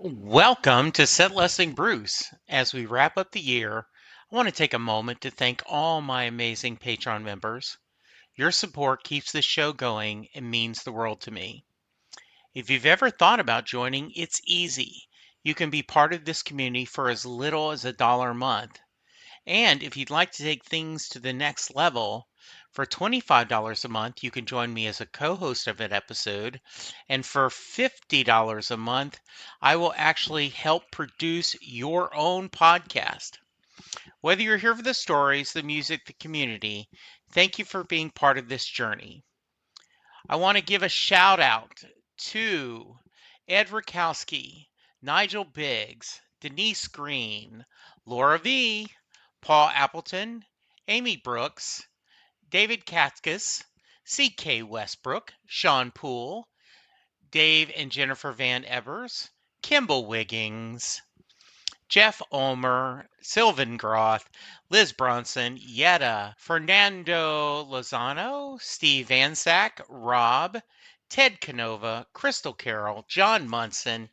Welcome to Set Lusting Bruce. As we wrap up the year, I want to take a moment to thank all my amazing Patreon members. Your support keeps this show going and means the world to me. If you've ever thought about joining, it's easy. You can be part of this community for as little as $1 a month. And if you'd like to take things to the next level, for $25 a month, you can join me as a co host of an episode. And for $50 a month, I will actually help produce your own podcast. Whether you're here for the stories, the music, the community, thank you for being part of this journey. I want to give a shout out to Ed Rakowski, Nigel Biggs, Denise Green, Laura V., Paul Appleton, Amy Brooks, David Katkis, C.K. Westbrook, Sean Poole, Dave and Jennifer Van Evers, Kimball Wiggins, Jeff Ulmer, Sylvan Groth, Liz Bronson, Yetta, Fernando Lozano, Steve Ansack, Rob, Ted Canova, Crystal Carroll, John Munson,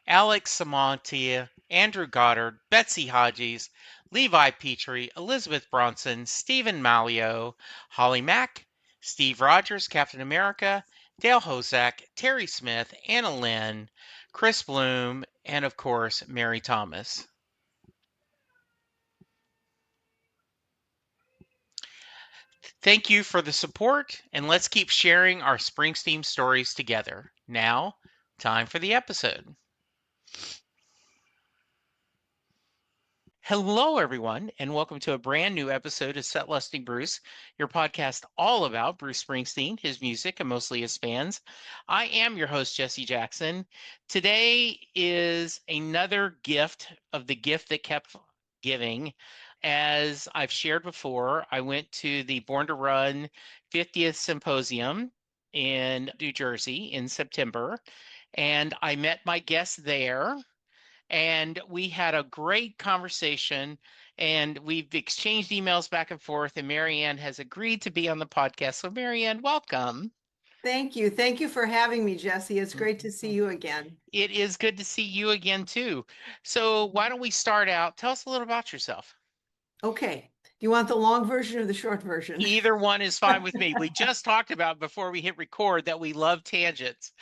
Alex Samontia, Andrew Goddard, Betsy Hodges, Levi Petrie, Elizabeth Bronson, Stephen Malio, Holly Mack, Steve Rogers, Captain America, Dale Hozak, Terry Smith, Anna Lynn, Chris Bloom, and of course, Mary Thomas. Thank you for the support, and let's keep sharing our Springsteen stories together. Now, time for the episode. Hello, everyone, and welcome to a brand new episode of Set Lusting Bruce, your podcast all about Bruce Springsteen, his music, and mostly his fans. I am your host, Jesse Jackson. Today is another gift of the gift that kept giving. As I've shared before, I went to the Born to Run 50th Symposium in New Jersey in September, and I met my guests there. And we had a great conversation, and we've exchanged emails back and forth, and MaryAnn has agreed to be on the podcast. So MaryAnn, welcome. Thank you. Thank you for having me, Jesse. It's great to see you again. It is good to see you again, too. So why don't we start out? Tell us a little about yourself. Okay. Do you want the long version or the short version? Either one is fine with me. We just talked about before we hit record that we love tangents.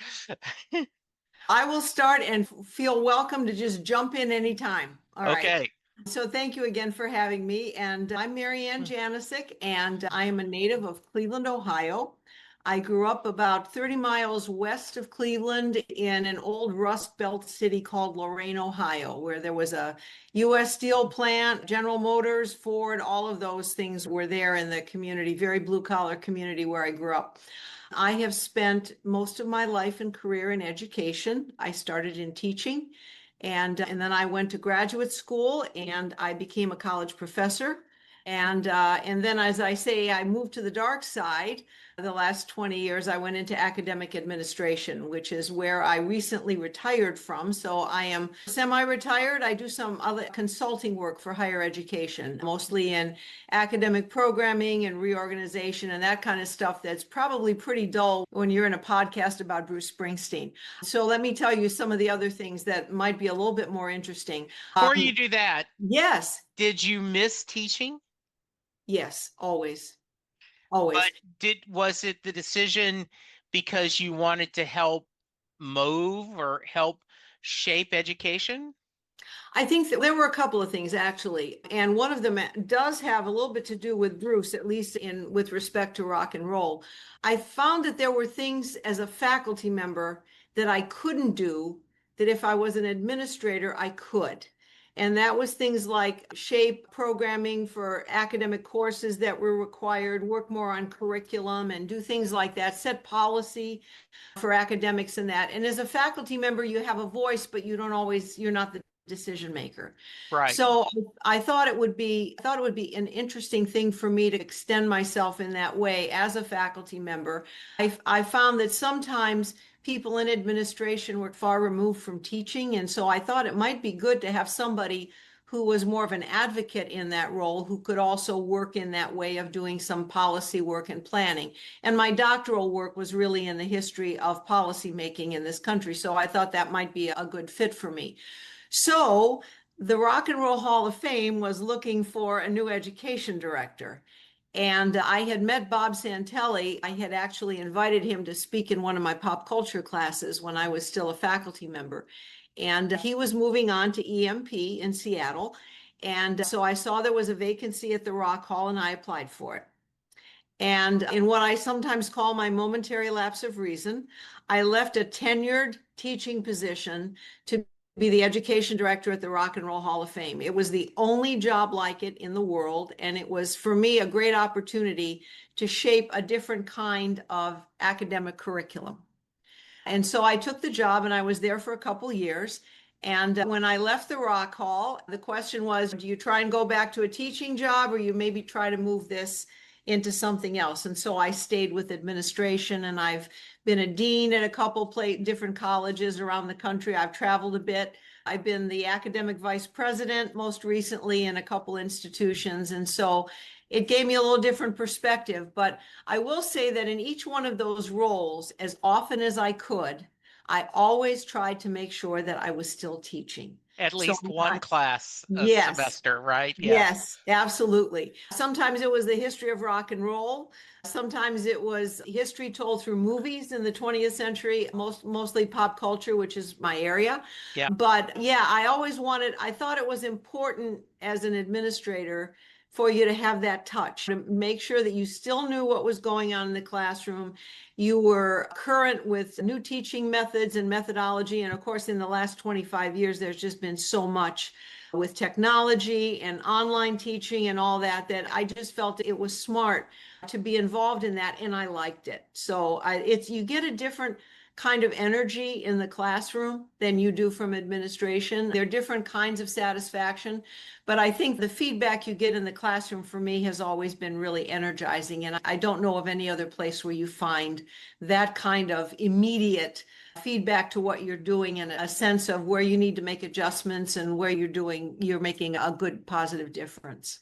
I will start and feel welcome to just jump in anytime. All right. Okay. So thank you again for having me. And I'm MaryAnn Janosik, and I am a native of Cleveland, Ohio. I grew up about 30 miles west of Cleveland in an old Rust Belt city called Lorain, Ohio, where there was a U.S. Steel plant, General Motors, Ford, all of those things were there in the community, very blue collar community where I grew up. I have spent most of my life and career in education. I started in teaching, and then I went to graduate school and I became a college professor. And then, as I say, I moved to the dark side. The last 20 years, I went into academic administration, which is where I recently retired from. So I am semi-retired. I do some other consulting work for higher education, mostly in academic programming and reorganization and that kind of stuff that's probably pretty dull when you're in a podcast about Bruce Springsteen. So let me tell you some of the other things that might be a little bit more interesting. Before you do that, yes, did you miss teaching? yes, always. Always. But was it the decision because you wanted to help move or help shape education? I think that there were a couple of things actually, and one of them does have a little bit to do with Bruce, at least in with respect to rock and roll. I found that there were things as a faculty member that I couldn't do that if I was an administrator, I could. And that was things like shape programming for academic courses that were required, work more on curriculum and do things like that, set policy for academics and that. And as a faculty member, you have a voice, but you don't always, you're not the decision maker. Right. So I thought it would be an interesting thing for me to extend myself in that way as a faculty member. I found that sometimes people in administration were far removed from teaching, and so I thought it might be good to have somebody who was more of an advocate in that role, who could also work in that way of doing some policy work and planning. And my doctoral work was really in the history of policy making in this country. So I thought that might be a good fit for me. So the Rock and Roll Hall of Fame was looking for a new education director. And I had met Bob Santelli. I had actually invited him to speak in one of my pop culture classes when I was still a faculty member. And he was moving on to EMP in Seattle. And so I saw there was a vacancy at the Rock Hall and I applied for it. And in what I sometimes call my momentary lapse of reason, I left a tenured teaching position to be the education director at the Rock and Roll Hall of Fame. It was the only job like it in the world, and it was for me a great opportunity to shape a different kind of academic curriculum. And so I took the job and I was there for a couple years. And when I left the Rock Hall, the question was, do you try and go back to a teaching job or you maybe try to move this into something else? And so I stayed with administration and I've been a dean at a couple different colleges around the country. I've traveled a bit. I've been the academic vice president most recently in a couple institutions. And so it gave me a little different perspective. But I will say that in each one of those roles, as often as I could, I always tried to make sure that I was still teaching. At So least one class a yes. semester, right? Yeah. Yes, absolutely. Sometimes it was the history of rock and roll. Sometimes it was history told through movies in the 20th century, mostly pop culture, which is my area. Yeah. But yeah, I thought it was important as an administrator for you to have that touch, to make sure that you still knew what was going on in the classroom. You were current with new teaching methods and methodology. And of course, in the last 25 years, there's just been so much with technology and online teaching and all that, that I just felt it was smart to be involved in that, and I liked it. So you get a different kind of energy in the classroom than you do from administration. There are different kinds of satisfaction, but I think the feedback you get in the classroom for me has always been really energizing, and I don't know of any other place where you find that kind of immediate feedback to what you're doing and a sense of where you need to make adjustments and where you're making a good positive difference.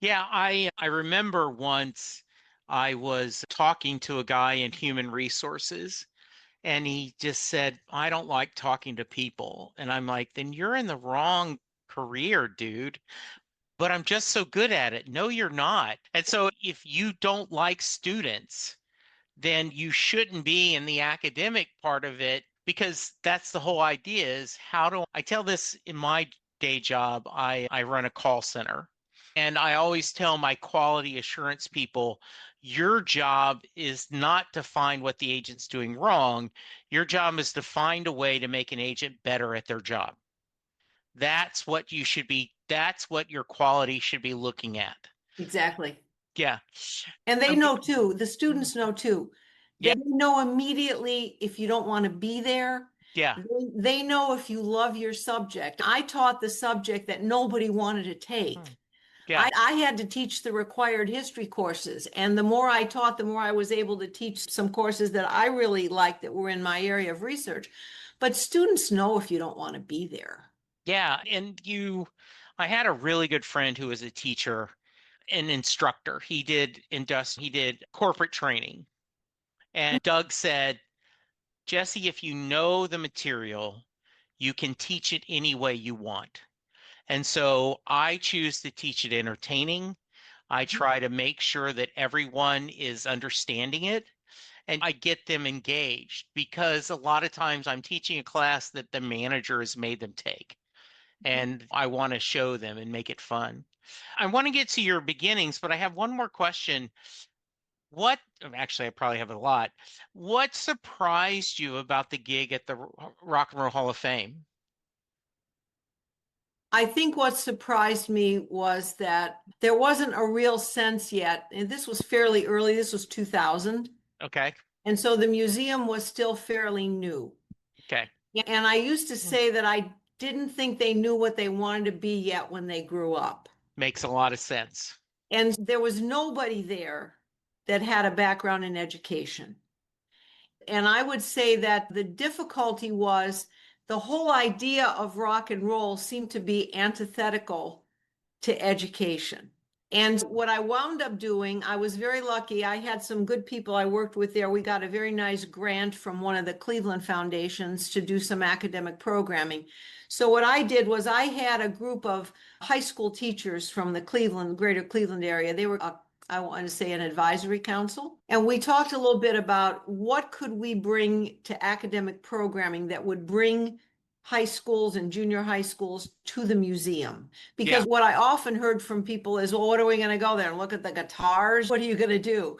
Yeah, I remember once I was talking to a guy in human resources and he just said, "I don't like talking to people." And I'm like, "Then you're in the wrong career, dude." But I'm just so good at it. No, you're not. And so if you don't like students, then you shouldn't be in the academic part of it because that's the whole idea is I tell this in my day job, I run a call center. And I always tell my quality assurance people, your job is not to find what the agent's doing wrong. Your job is to find a way to make an agent better at their job. That's what your quality should be looking at. Exactly. Yeah. And they Um, know too, the students know too. yeah. They know immediately if you don't want to be there. Yeah. They know if you love your subject. I taught the subject that nobody wanted to Hmm. take. Yeah. I had to teach the required history courses. And the more I taught, the more I was able to teach some courses that I really liked that were in my area of research. But students know if you don't want to be there. Yeah. I had a really good friend who was a teacher, an instructor. He did corporate training. And Doug said, "Jesse, if you know the material, you can teach it any way you want." And so I choose to teach it entertaining. I try to make sure that everyone is understanding it and I get them engaged because a lot of times I'm teaching a class that the manager has made them take and I want to show them and make it fun. I want to get to your beginnings, but I have one more question. Actually, I probably have a lot. What surprised you about the gig at the Rock and Roll Hall of Fame? I think what surprised me was that there wasn't a real sense yet, and this was fairly early, this was 2000. Okay. And so the museum was still fairly new. Okay. And I used to say that I didn't think they knew what they wanted to be yet when they grew up. Makes a lot of sense. And there was nobody there that had a background in education. And I would say that the difficulty was the whole idea of rock and roll seemed to be antithetical to education. And what I wound up doing, I was very lucky. I had some good people I worked with there. We got a very nice grant from one of the Cleveland foundations to do some academic programming. So what I did was I had a group of high school teachers from the greater Cleveland area. They were I want to say an advisory council. And we talked a little bit about what could we bring to academic programming that would bring high schools and junior high schools to the museum. Because Yeah. what I often heard from people is, well, what are we going to go there and look at the guitars? What are you going to do?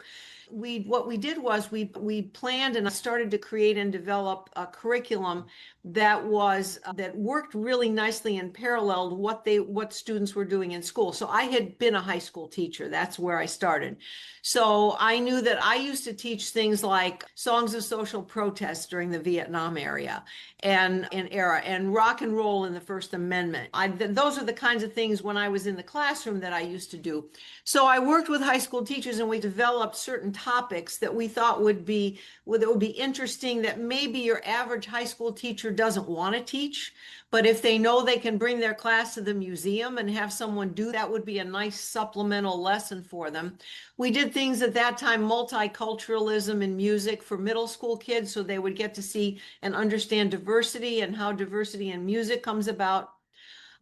What we did was we planned and started to create and develop a curriculum that worked really nicely and paralleled what students were doing in school. So I had been a high school teacher. That's where I started. So I knew that I used to teach things like songs of social protest during the Vietnam era and rock and roll in the First Amendment. Those are the kinds of things when I was in the classroom that I used to do. So I worked with high school teachers and we developed certain topics that we thought would be interesting, that maybe your average high school teacher doesn't want to teach, but if they know they can bring their class to the museum and have someone do that, would be a nice supplemental lesson for them. We did things at that time, multiculturalism in music for middle school kids, so they would get to see and understand diversity and how diversity in music comes about.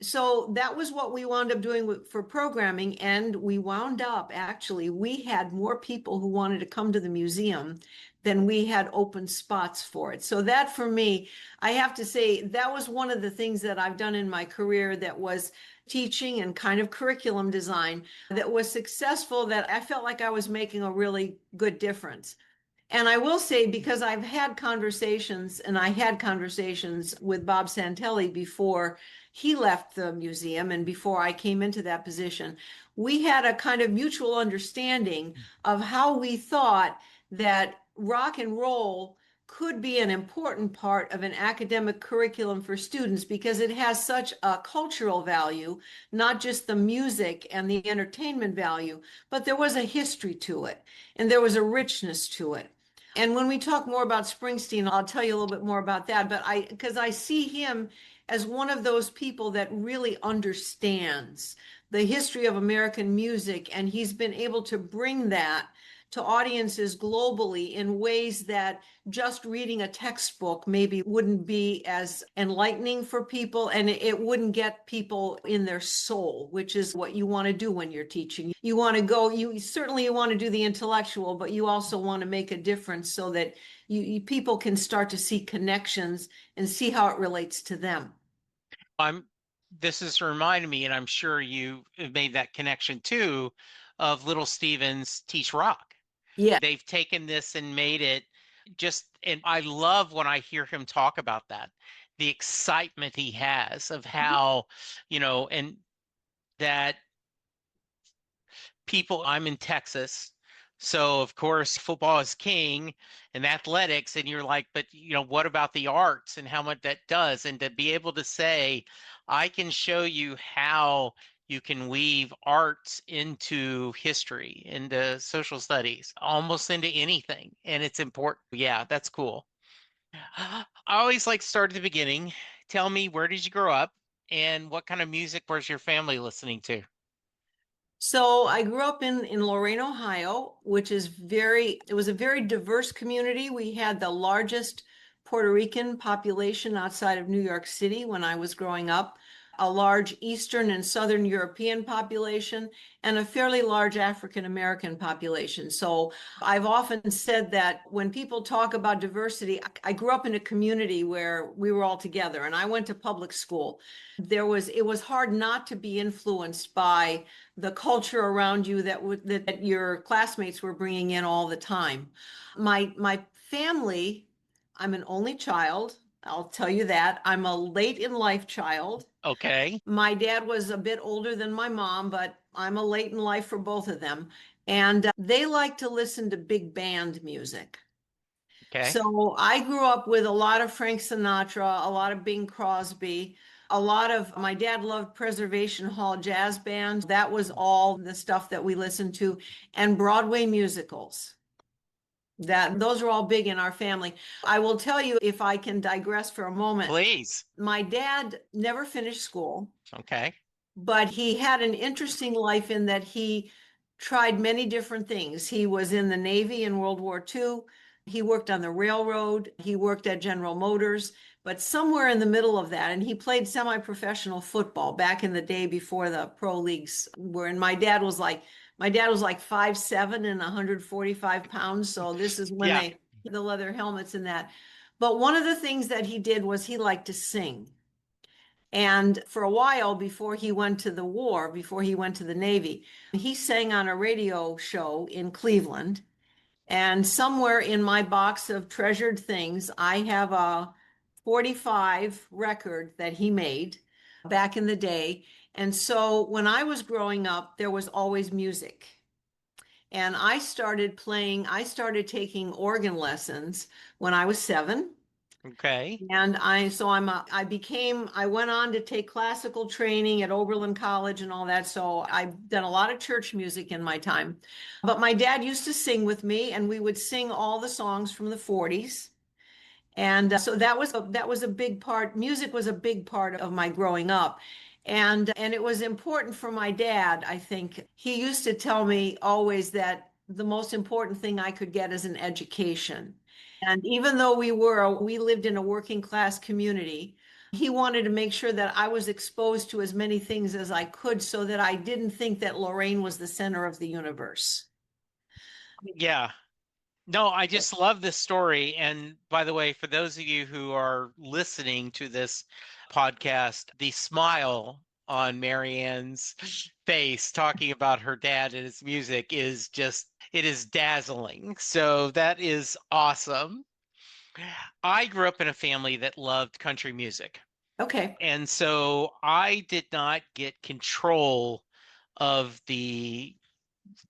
So that was what we wound up doing for programming. And we wound up, actually, we had more people who wanted to come to the museum than we had open spots for it. So that, for me, I have to say, that was one of the things that I've done in my career that was teaching and kind of curriculum design that was successful, that I felt like I was making a really good difference. And I will say, because I've had conversations, and I had conversations with Bob Santelli before he left the museum and before I came into that position, we had a kind of mutual understanding of how we thought that rock and roll could be an important part of an academic curriculum for students because it has such a cultural value, not just the music and the entertainment value, but there was a history to it and there was a richness to it. And when we talk more about Springsteen, I'll tell you a little bit more about that. But because I see him as one of those people that really understands the history of American music, and he's been able to bring that to audiences globally in ways that just reading a textbook maybe wouldn't be as enlightening for people, and it wouldn't get people in their soul, which is what you want to do when you're teaching. You want to go, you certainly want to do the intellectual, but you also want to make a difference so that people can start to see connections and see how it relates to them. This is reminding me, and I'm sure you have made that connection too, of Little Steven's Teach Rock. Yeah. They've taken this and made it and I love when I hear him talk about that, the excitement he has of how, and that I'm in Texas. So of course football is king and athletics, and you're like, but what about the arts and how much that does? And to be able to say, I can show you how you can weave arts into history, into social studies, almost into anything. And it's important. Yeah, that's cool. I always like to start at the beginning. Tell me, where did you grow up and what kind of music was your family listening to? So I grew up in Lorain, Ohio, which is it was a very diverse community. We had the largest Puerto Rican population outside of New York City when I was growing up, a large Eastern and Southern European population, and a fairly large African American population. So I've often said that when people talk about diversity, I grew up in a community where we were all together, and I went to public school. It was hard not to be influenced by the culture around you that your classmates were bringing in all the time. My family, I'm an only child. I'll tell you that. I'm a late in life child. Okay. My dad was a bit older than my mom, but I'm a late in life for both of them. And they like to listen to big band music. Okay. So I grew up with a lot of Frank Sinatra, a lot of Bing Crosby, my dad loved Preservation Hall jazz bands. That was all the stuff that we listened to, and Broadway musicals. That those are all big in our family. I will tell you, if I can digress for a moment, Please. my dad never finished school, Okay. but he had an interesting life in that he tried many different things. He was in the Navy in World War II. He worked on the railroad. He worked at General Motors, but somewhere in the middle of that, and he played semi-professional football back in the day before the pro leagues were. And my dad was like 5'7" and 145 pounds. So this is when Yeah. they the leather helmets and that. But one of the things that he did was he liked to sing. And for a while before he went to the war, before he went to the Navy, he sang on a radio show in Cleveland. And somewhere in my box of treasured things, I have a 45 record that he made back in the day. And so when I was growing up, there was always music. And I started taking organ lessons when I was 7. Okay. And I went on to take classical training at Oberlin College and all that. So I've done a lot of church music in my time. But my dad used to sing with me, and we would sing all the songs from the 40s. And so that was a big part. Music was a big part of my growing up. And it was important for my dad, I think. He used to tell me always that the most important thing I could get is an education. And even though we lived in a working class community, he wanted to make sure that I was exposed to as many things as I could so that I didn't think that Lorraine was the center of the universe. Yeah. No, I just love this story. And by the way, for those of you who are listening to this podcast, the smile on Marianne's face talking about her dad and his music is just, it is dazzling. So that is awesome. I grew up in a family that loved country music. Okay. And so I did not get control of the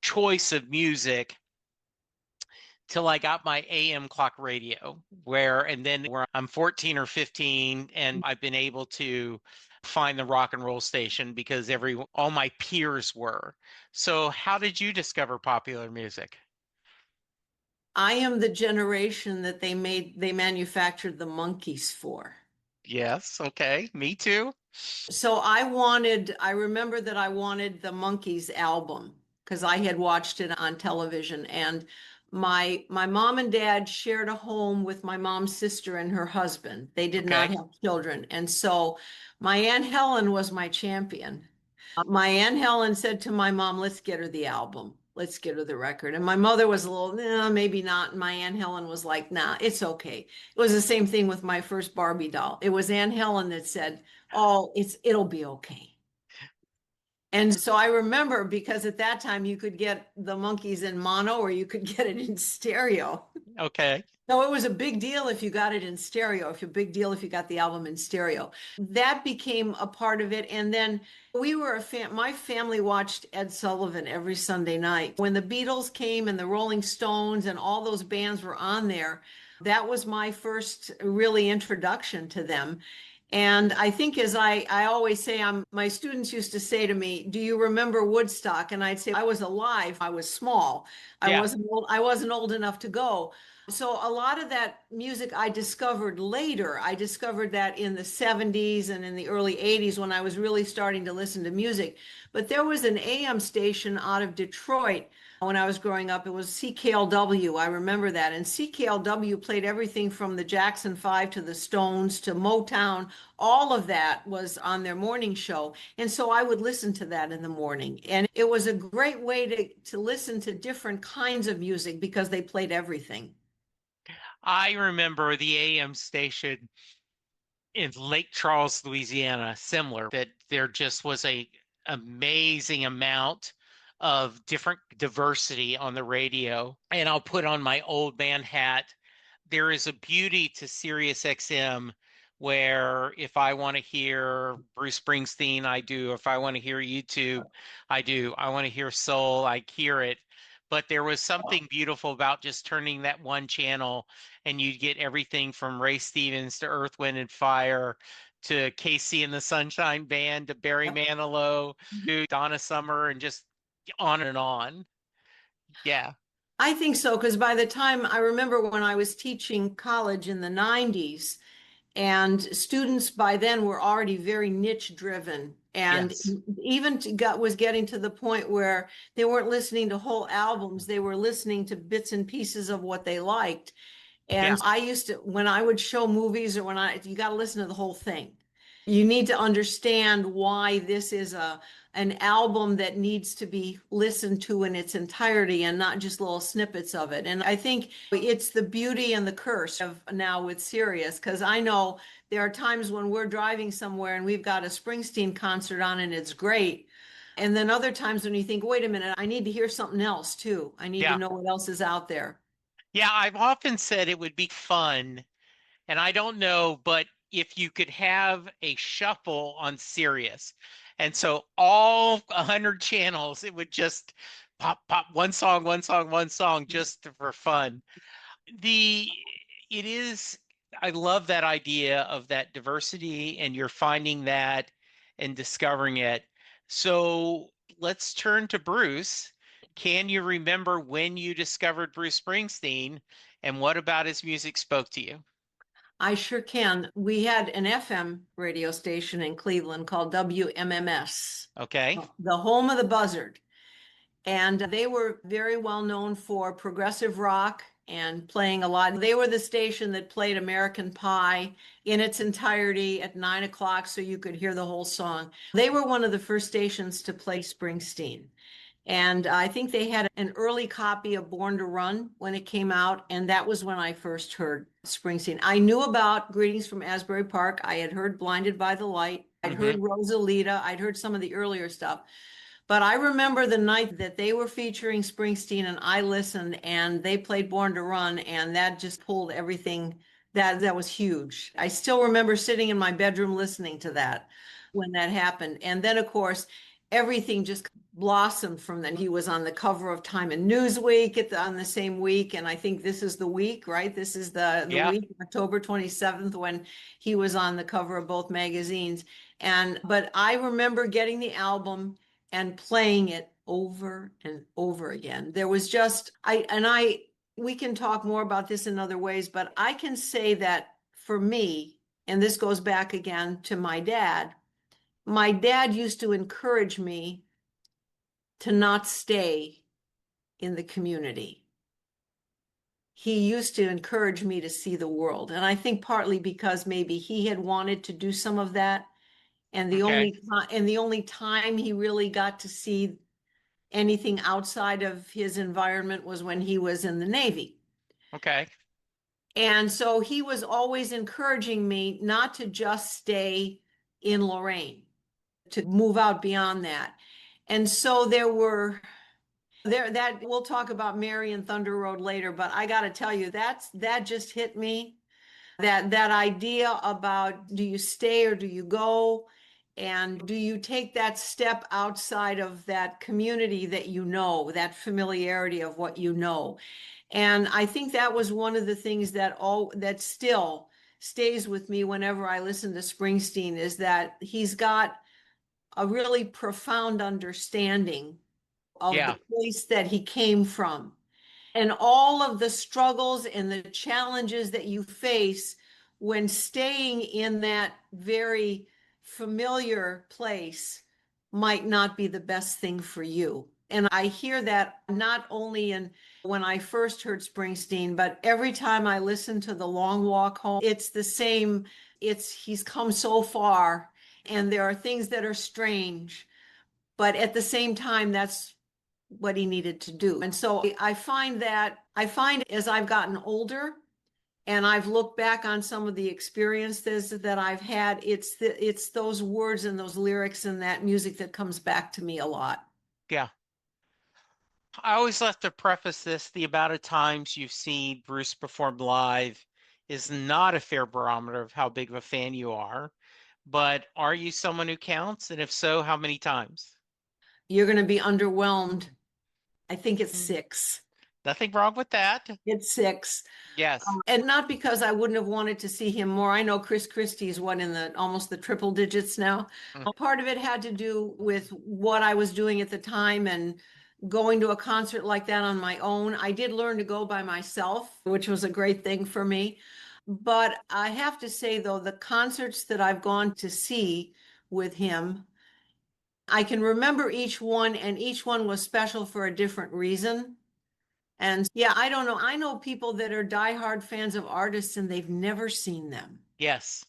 choice of music till I got my AM clock radio, and then where I'm 14 or 15, and I've been able to find the rock and roll station because all my peers were. So how did you discover popular music? I am the generation that they manufactured the monkeys for. Yes, okay, me too. So I remember that I wanted the Monkees album because I had watched it on television, and my mom and dad shared a home with my mom's sister and her husband. They did not Okay. have children. And so my Aunt Helen was my champion. My Aunt Helen said to my mom, let's get her the album. Let's get her the record. And my mother was a little, nah, maybe not. And my Aunt Helen was like, nah, it's okay. It was the same thing with my first Barbie doll. It was Aunt Helen that said, oh, it'll be okay. And so I remember because at that time you could get the Monkees in mono or you could get it in stereo. Okay. No, it was a big deal if you got it in stereo, if a big deal if you got the album in stereo. That became a part of it. And then my family watched Ed Sullivan every Sunday night. When the Beatles came and the Rolling Stones and all those bands were on there, that was my first really introduction to them. And I think as I always say, my students used to say to me, do you remember Woodstock? And I'd say, I was alive. I was small. Yeah. I wasn't old enough to go. So a lot of that music I discovered later. I discovered that in the 70s and in the early 80s when I was really starting to listen to music. But there was an AM station out of Detroit when I was growing up. It was CKLW. I remember that. And CKLW played everything from the Jackson 5 to the Stones to Motown. All of that was on their morning show. And so I would listen to that in the morning. And it was a great way to listen to different kinds of music because they played everything. I remember the AM station in Lake Charles, Louisiana, similar, that there just was a amazing amount of different diversity on the radio. And I'll put on my old man hat. There is a beauty to Sirius XM where if I want to hear Bruce Springsteen, I do. If I want to hear YouTube, I do. I want to hear soul, I hear it. But there was something beautiful about just turning that one channel and you'd get everything from Ray Stevens to Earth, Wind and Fire to Casey and the Sunshine Band to Barry Yep. Manilow to Donna Summer and just on and on. Yeah. I think so, because by the time I remember when I was teaching college in the 90s, and students by then were already very niche driven. And Yes. even was getting to the point where they weren't listening to whole albums, they were listening to bits and pieces of what they liked. Yeah. And I used to, when I would show movies or you got to listen to the whole thing. You need to understand why this is an album that needs to be listened to in its entirety and not just little snippets of it. And I think it's the beauty and the curse of now with Sirius, because I know there are times when we're driving somewhere and we've got a Springsteen concert on and it's great. And then other times when you think, wait a minute, I need to hear something else too. I need to Yeah. know what else is out there. Yeah, I've often said it would be fun, and I don't know, but if you could have a shuffle on Sirius, and so all 100 channels, it would just pop, pop, one song, one song, one song, just for fun. The it is, I love that idea of that diversity, and you're finding that and discovering it. So let's turn to Bruce. Can you remember when you discovered Bruce Springsteen, and what about his music spoke to you? I sure can. We had an FM radio station in Cleveland called WMMS, Okay. the home of the buzzard. And they were very well known for progressive rock and playing a lot. They were the station that played American Pie in its entirety at 9 o'clock so you could hear the whole song. They were one of the first stations to play Springsteen. And I think they had an early copy of Born to Run when it came out. And that was when I first heard Springsteen. I knew about Greetings from Asbury Park. I had heard Blinded by the Light. I'd Hmm. heard Rosalita. I'd heard some of the earlier stuff. But I remember the night that they were featuring Springsteen and I listened and they played Born to Run and that just pulled everything that was huge. I still remember sitting in my bedroom listening to that when that happened. And then of course everything just blossomed from then. He was on the cover of Time and Newsweek on the same week. And I think this is the week, right? This is the Yeah. week, October 27th, when he was on the cover of both magazines. But I remember getting the album and playing it over and over again. There was just, we can talk more about this in other ways, but I can say that for me, and this goes back again to my dad used to encourage me to not stay in the community. He used to encourage me to see the world. And I think partly because maybe he had wanted to do some of that. And Okay. the only time he really got to see anything outside of his environment was when he was in the Navy. Okay. And so he was always encouraging me not to just stay in Lorraine, to move out beyond that. And so that we'll talk about Mary and Thunder Road later, but I got to tell you, that just hit me. That idea about do you stay or do you go? And do you take that step outside of that community that you know, that familiarity of what you know? And I think that was one of the things that still stays with me whenever I listen to Springsteen is that he's got a really profound understanding of the Yeah. place that he came from and all of the struggles and the challenges that you face when staying in that very familiar place might not be the best thing for you. And I hear that not only in when I first heard Springsteen, but every time I listen to The Long Walk Home, it's the same. He's come so far and there are things that are strange, but at the same time, that's what he needed to do. And so I find as I've gotten older and I've looked back on some of the experiences that I've had, it's those words and those lyrics and that music that comes back to me a lot. Yeah. I always have to preface this, the amount of times you've seen Bruce perform live is not a fair barometer of how big of a fan you are. But are you someone who counts? And if so, how many times? You're going to be underwhelmed. I think it's Hmm. six. Nothing wrong with that. It's six. Yes. And not because I wouldn't have wanted to see him more. I know Chris Christie's what in the almost the triple digits now. Mm. Part of it had to do with what I was doing at the time and going to a concert like that on my own. I did learn to go by myself, which was a great thing for me. But I have to say, though, the concerts that I've gone to see with him, I can remember each one, and each one was special for a different reason. And yeah, I don't know. I know people that are diehard fans of artists and they've never seen them Yes,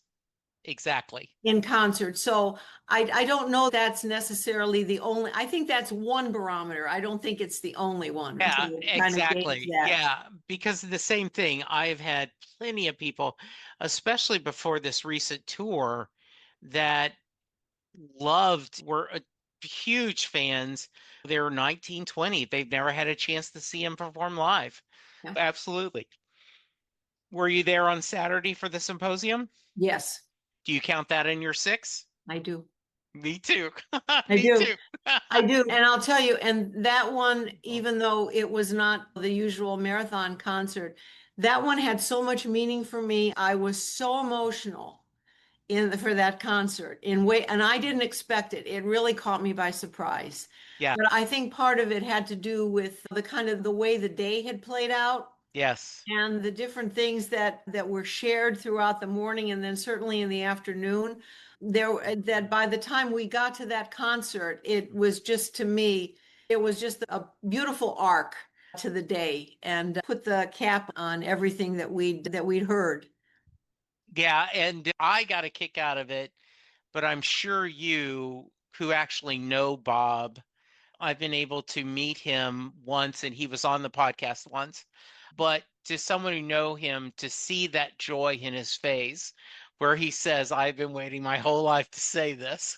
exactly. in concert. So I don't know that's necessarily the only, I think that's one barometer. I don't think it's the only one Yeah, to kind of gauge exactly. that. Yeah, because of the same thing. I've had plenty of people, especially before this recent tour, that were huge fans. They're 19, 20. They've never had a chance to see him perform live. Yeah. Absolutely. Were you there on Saturday for the symposium? Yes, Do you count that in your six? I do. Me too. I Me do. too. I do. And I'll tell you, and that one, even though it was not the usual marathon concert, that one had so much meaning for me. I was so emotional for that concert and I didn't expect it. It really caught me by surprise. Yeah. But I think part of it had to do with the kind of the way the day had played out Yes. and the different things that were shared throughout the morning and then certainly in the afternoon. That by the time we got to that concert, it was just to me, it was just a beautiful arc to the day and put the cap on everything that we'd heard. Yeah, and I got a kick out of it, but I'm sure you who actually know Bob, I've been able to meet him once and he was on the podcast once. But to someone who know him, to see that joy in his face where he says, I've been waiting my whole life to say this.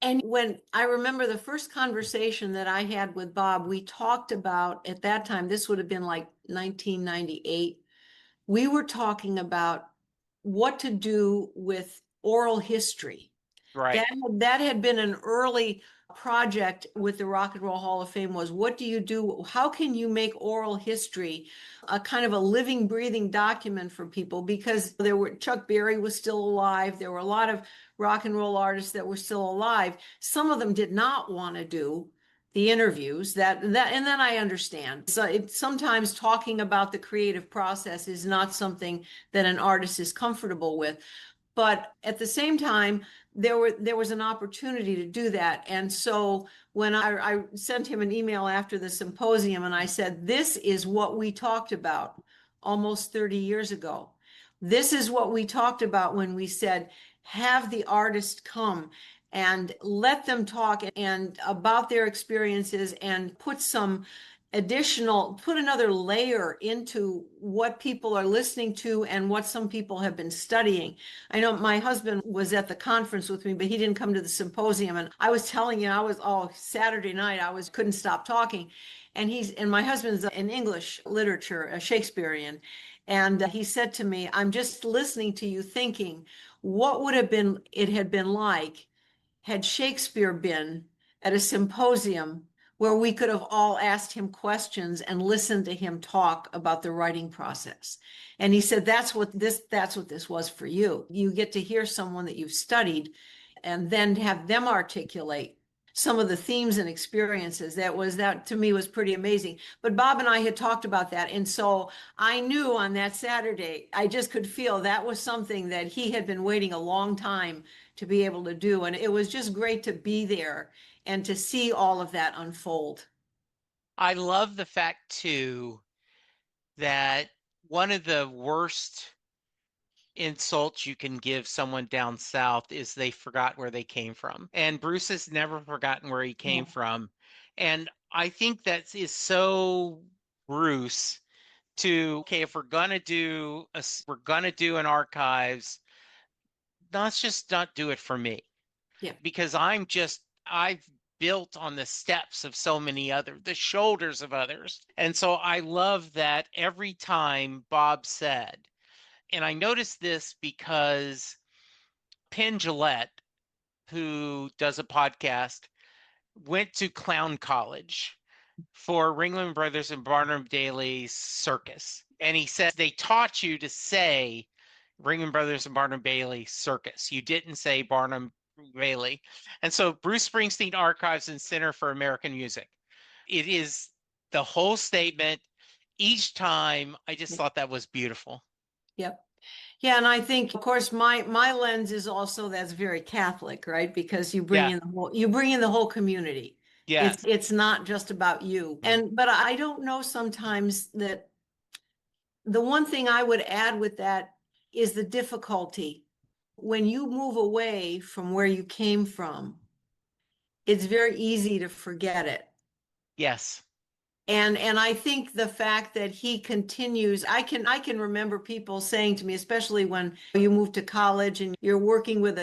And when I remember the first conversation that I had with Bob, we talked about at that time, this would have been like 1998. We were talking about what to do with oral history. Right. That had been an early project with the Rock and Roll Hall of Fame was what do you do? How can you make oral history a kind of a living, breathing document for people? Because Chuck Berry was still alive. There were a lot of rock and roll artists that were still alive. Some of them did not want to do the interviews and then I understand. So sometimes talking about the creative process is not something that an artist is comfortable with. But at the same time, there was an opportunity to do that. And so when I sent him an email after the symposium and I said, this is what we talked about almost 30 years ago. This is what we talked about when we said, have the artist come and let them talk and about their experiences and put another layer into what people are listening to and what some people have been studying. I know my husband was at the conference with me, but he didn't come to the symposium. And I was telling you, Saturday night, couldn't stop talking. And my husband's in English literature, a Shakespearean. And he said to me, I'm just listening to you thinking, what would it had been like had Shakespeare been at a symposium where we could have all asked him questions and listened to him talk about the writing process. And he said, that's what this was for you. You get to hear someone that you've studied and then have them articulate some of the themes and experiences. That to me was pretty amazing. But Bob and I had talked about that. And so I knew on that Saturday, I just could feel that was something that he had been waiting a long time to be able to do. And it was just great to be there and to see all of that unfold. I love the fact too that one of the worst insults you can give someone down south is they forgot where they came from. And Bruce has never forgotten where he came from. And I think that is so Bruce to, okay, if we're gonna do an archives, let's just not do it for me. Yeah. Because I've built on the steps of so many the shoulders of others. And so I love that every time Bob said, and I noticed this because Penn Jillette, who does a podcast, went to clown college for Ringling Brothers and Barnum Bailey's circus. And he said they taught you to say Ringling Brothers and Barnum Bailey circus. You didn't say Barnum Bailey. And so Bruce Springsteen Archives and Center for American Music. It is the whole statement. Each time, I just thought that was beautiful. Yep. Yeah, and I think, of course, my lens is also that's very Catholic, right? Because Yeah. you bring in the whole community. Yes. It's not just about you. Mhm. But I don't know sometimes that the one thing I would add with that is the difficulty. When you move away from where you came from, it's very easy to forget it. Yes. And I think the fact that he continues, I can remember people saying to me, especially when you move to college and you're working with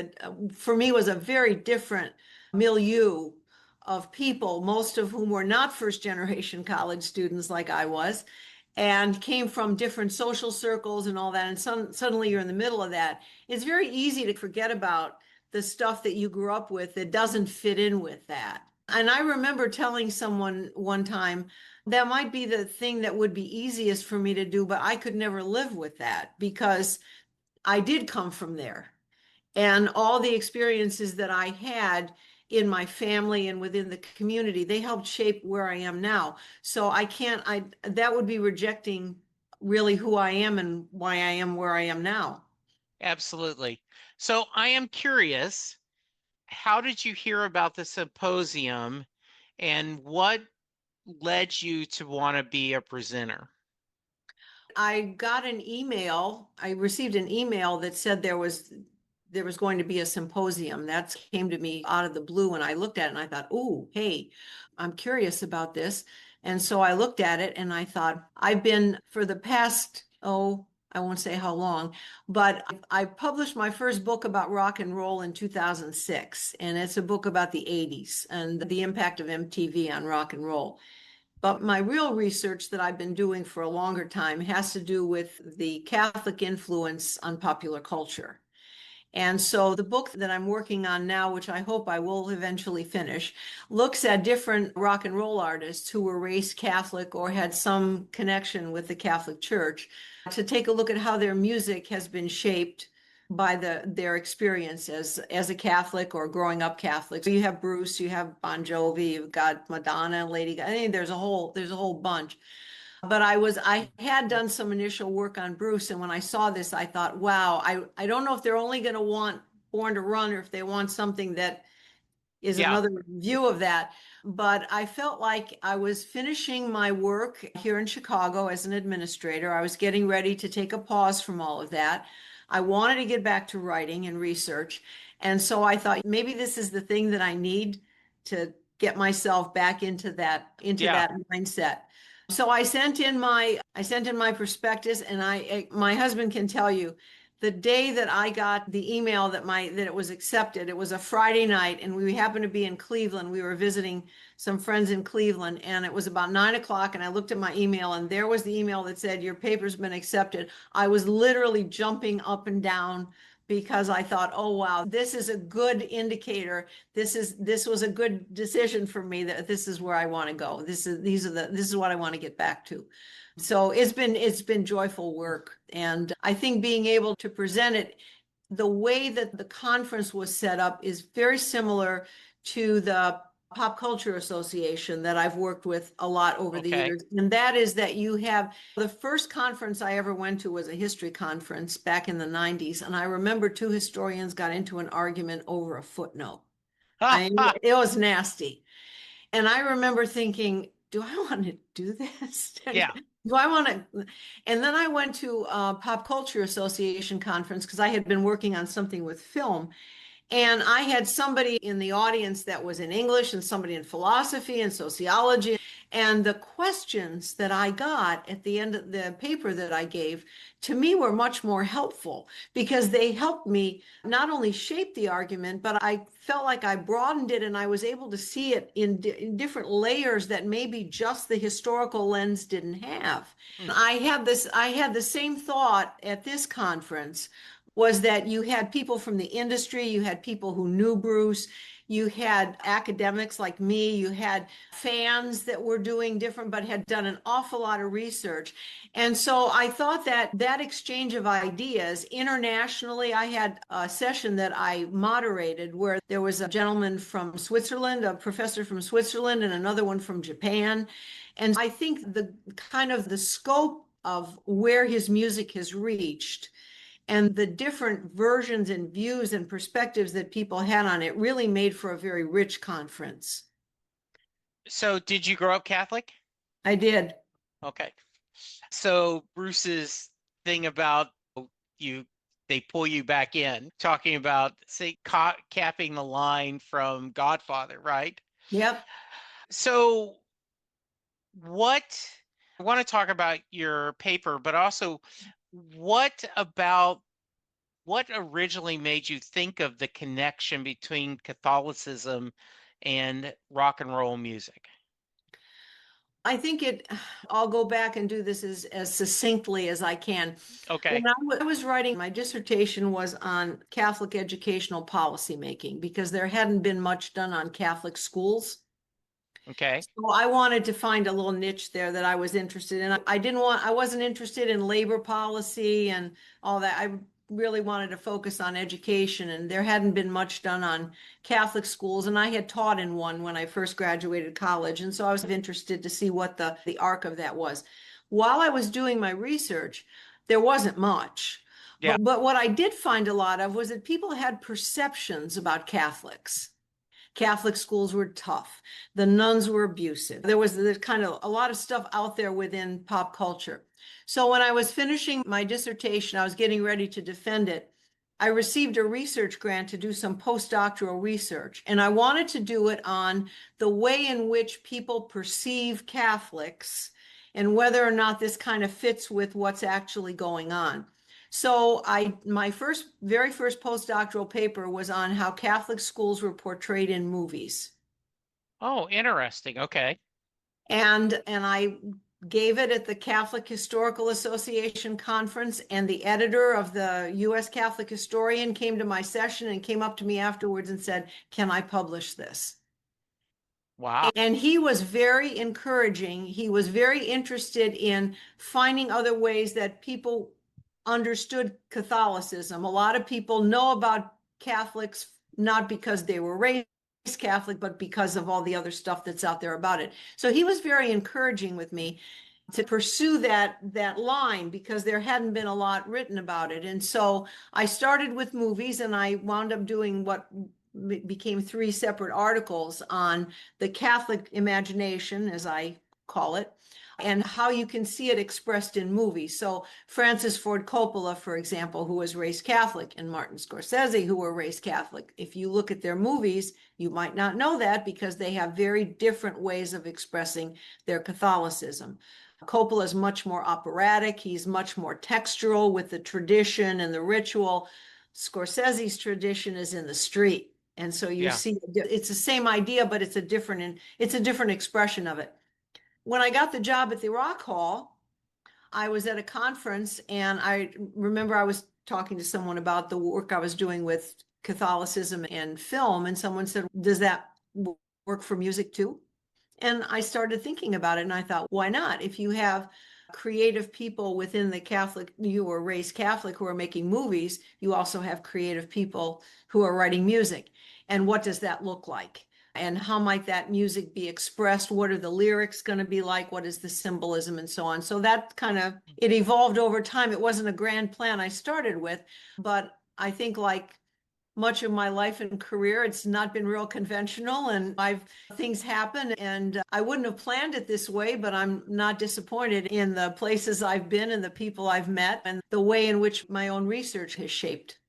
for me was a very different milieu of people, most of whom were not first generation college students like I was, and came from different social circles and all that. And suddenly you're in the middle of that. It's very easy to forget about the stuff that you grew up with that doesn't fit in with that. And I remember telling someone one time, that might be the thing that would be easiest for me to do, but I could never live with that because I did come from there. And all the experiences that I had in my family and within the community, they helped shape where I am now. So that would be rejecting really who I am and why I am where I am now. Absolutely. So I am curious, how did you hear about the symposium and what led you to want to be a presenter? I received an email that said there was going to be a symposium. That came to me out of the blue and I looked at it and I thought, "Oh, hey, I'm curious about this." And so I looked at it and I thought, I've been for the past, oh, I won't say how long, but I published my first book about rock and roll in 2006. And it's a book about the 80s and the impact of MTV on rock and roll. But my real research that I've been doing for a longer time has to do with the Catholic influence on popular culture. And so the book that I'm working on now, which I hope I will eventually finish, looks at different rock and roll artists who were raised Catholic or had some connection with the Catholic Church to take a look at how their music has been shaped by their experience as a Catholic or growing up Catholic. So you have Bruce, you have Bon Jovi, you've got Madonna, Lady Gaga. I mean, there's a whole bunch. But I had done some initial work on Bruce, and when I saw this, I thought, wow, I don't know if they're only going to want Born to Run or if they want something that is Yeah. another view of that. But I felt like I was finishing my work here in Chicago as an administrator. I was getting ready to take a pause from all of that. I wanted to get back to writing and research. And so I thought maybe this is the thing that I need to get myself back into Yeah. that mindset. So I sent in my prospectus and my husband can tell you the day that I got the email that it was accepted, it was a Friday night, and we happened to be in Cleveland. We were visiting some friends in Cleveland, and it was about 9 o'clock. And I looked at my email, and there was the email that said, "Your paper's been accepted." I was literally jumping up and down because I thought, "Oh wow, this is a good indicator. This was a good decision for me that this is where I want to go. This is what I want to get back to." So it's been joyful work. And I think being able to present it, the way that the conference was set up is very similar to the Pop Culture Association that I've worked with a lot over the Okay. years. And that is that you have the first conference I ever went to was a history conference back in the 90s. And I remember two historians got into an argument over a footnote. Ha ha. It was nasty. And I remember thinking, do I want to do this? Yeah. Do I want to? And then I went to a Pop Culture Association conference because I had been working on something with film. And I had somebody in the audience that was in English and somebody in philosophy and sociology. And the questions that I got at the end of the paper that I gave to me were much more helpful because they helped me not only shape the argument, but I felt like I broadened it and I was able to see it in different layers that maybe just the historical lens didn't have. Mm. I had the same thought at this conference was that you had people from the industry, you had people who knew Bruce, You had academics like me, you had fans that were doing different, but had done an awful lot of research. And so I thought that that exchange of ideas internationally, I had a session that I moderated where there was a gentleman from Switzerland, a professor from Switzerland, and another one from Japan. And I think the kind of the scope of where his music has reached and the different versions and views and perspectives that people had on it really made for a very rich conference. So, did you grow up Catholic? I did. Okay. So, Bruce's thing about you, they pull you back in, talking about, say, capping the line from Godfather, right? Yep. So, what I want to talk about your paper, but also what about what originally made you think of the connection between Catholicism and rock and roll music? I think I'll go back and do this as succinctly as I can. When Okay. I was writing, my dissertation was on Catholic educational policy making because there hadn't been much done on Catholic schools. Okay. So I wanted to find a little niche there that I was interested in. I wasn't interested in labor policy and all that. I really wanted to focus on education, and there hadn't been much done on Catholic schools. And I had taught in one when I first graduated college. And so I was interested to see what the arc of that was. While I was doing my research, there wasn't much. Yeah. But what I did find a lot of was that people had perceptions about Catholics. Catholic schools were tough. The nuns were abusive. There's kind of a lot of stuff out there within pop culture. So when I was finishing my dissertation, I was getting ready to defend it. I received a research grant to do some postdoctoral research, and I wanted to do it on the way in which people perceive Catholics and whether or not this kind of fits with what's actually going on. So my very first postdoctoral paper was on how Catholic schools were portrayed in movies. Oh, interesting. Okay. And I gave it at the Catholic Historical Association conference, and the editor of the US Catholic Historian came to my session and came up to me afterwards and said, "Can I publish this?" Wow. And he was very encouraging. He was very interested in finding other ways that people understood Catholicism. A lot of people know about Catholics not because they were raised Catholic, but because of all the other stuff that's out there about it. So he was very encouraging with me to pursue that line because there hadn't been a lot written about it. And so I started with movies, and I wound up doing what became three separate articles on the Catholic imagination, as I call it, and how you can see it expressed in movies. So Francis Ford Coppola, for example, who was raised Catholic, and Martin Scorsese, who were raised Catholic. If you look at their movies, you might not know that because they have very different ways of expressing their Catholicism. Coppola is much more operatic. He's much more textural with the tradition and the ritual. Scorsese's tradition is in the street. And so you Yeah. see it's the same idea, but it's a different expression of it. When I got the job at the Rock Hall, I was at a conference, and I remember I was talking to someone about the work I was doing with Catholicism and film, and someone said, "Does that work for music too?" And I started thinking about it, and I thought, why not? If you have creative people within the Catholic, you were raised Catholic, who are making movies, you also have creative people who are writing music. And what does that look like? And how might that music be expressed? What are the lyrics going to be like? What is the symbolism and so on? So that it evolved over time. It wasn't a grand plan I started with, but I think like much of my life and career, it's not been real conventional, and things happen, and I wouldn't have planned it this way, but I'm not disappointed in the places I've been and the people I've met and the way in which my own research has shaped.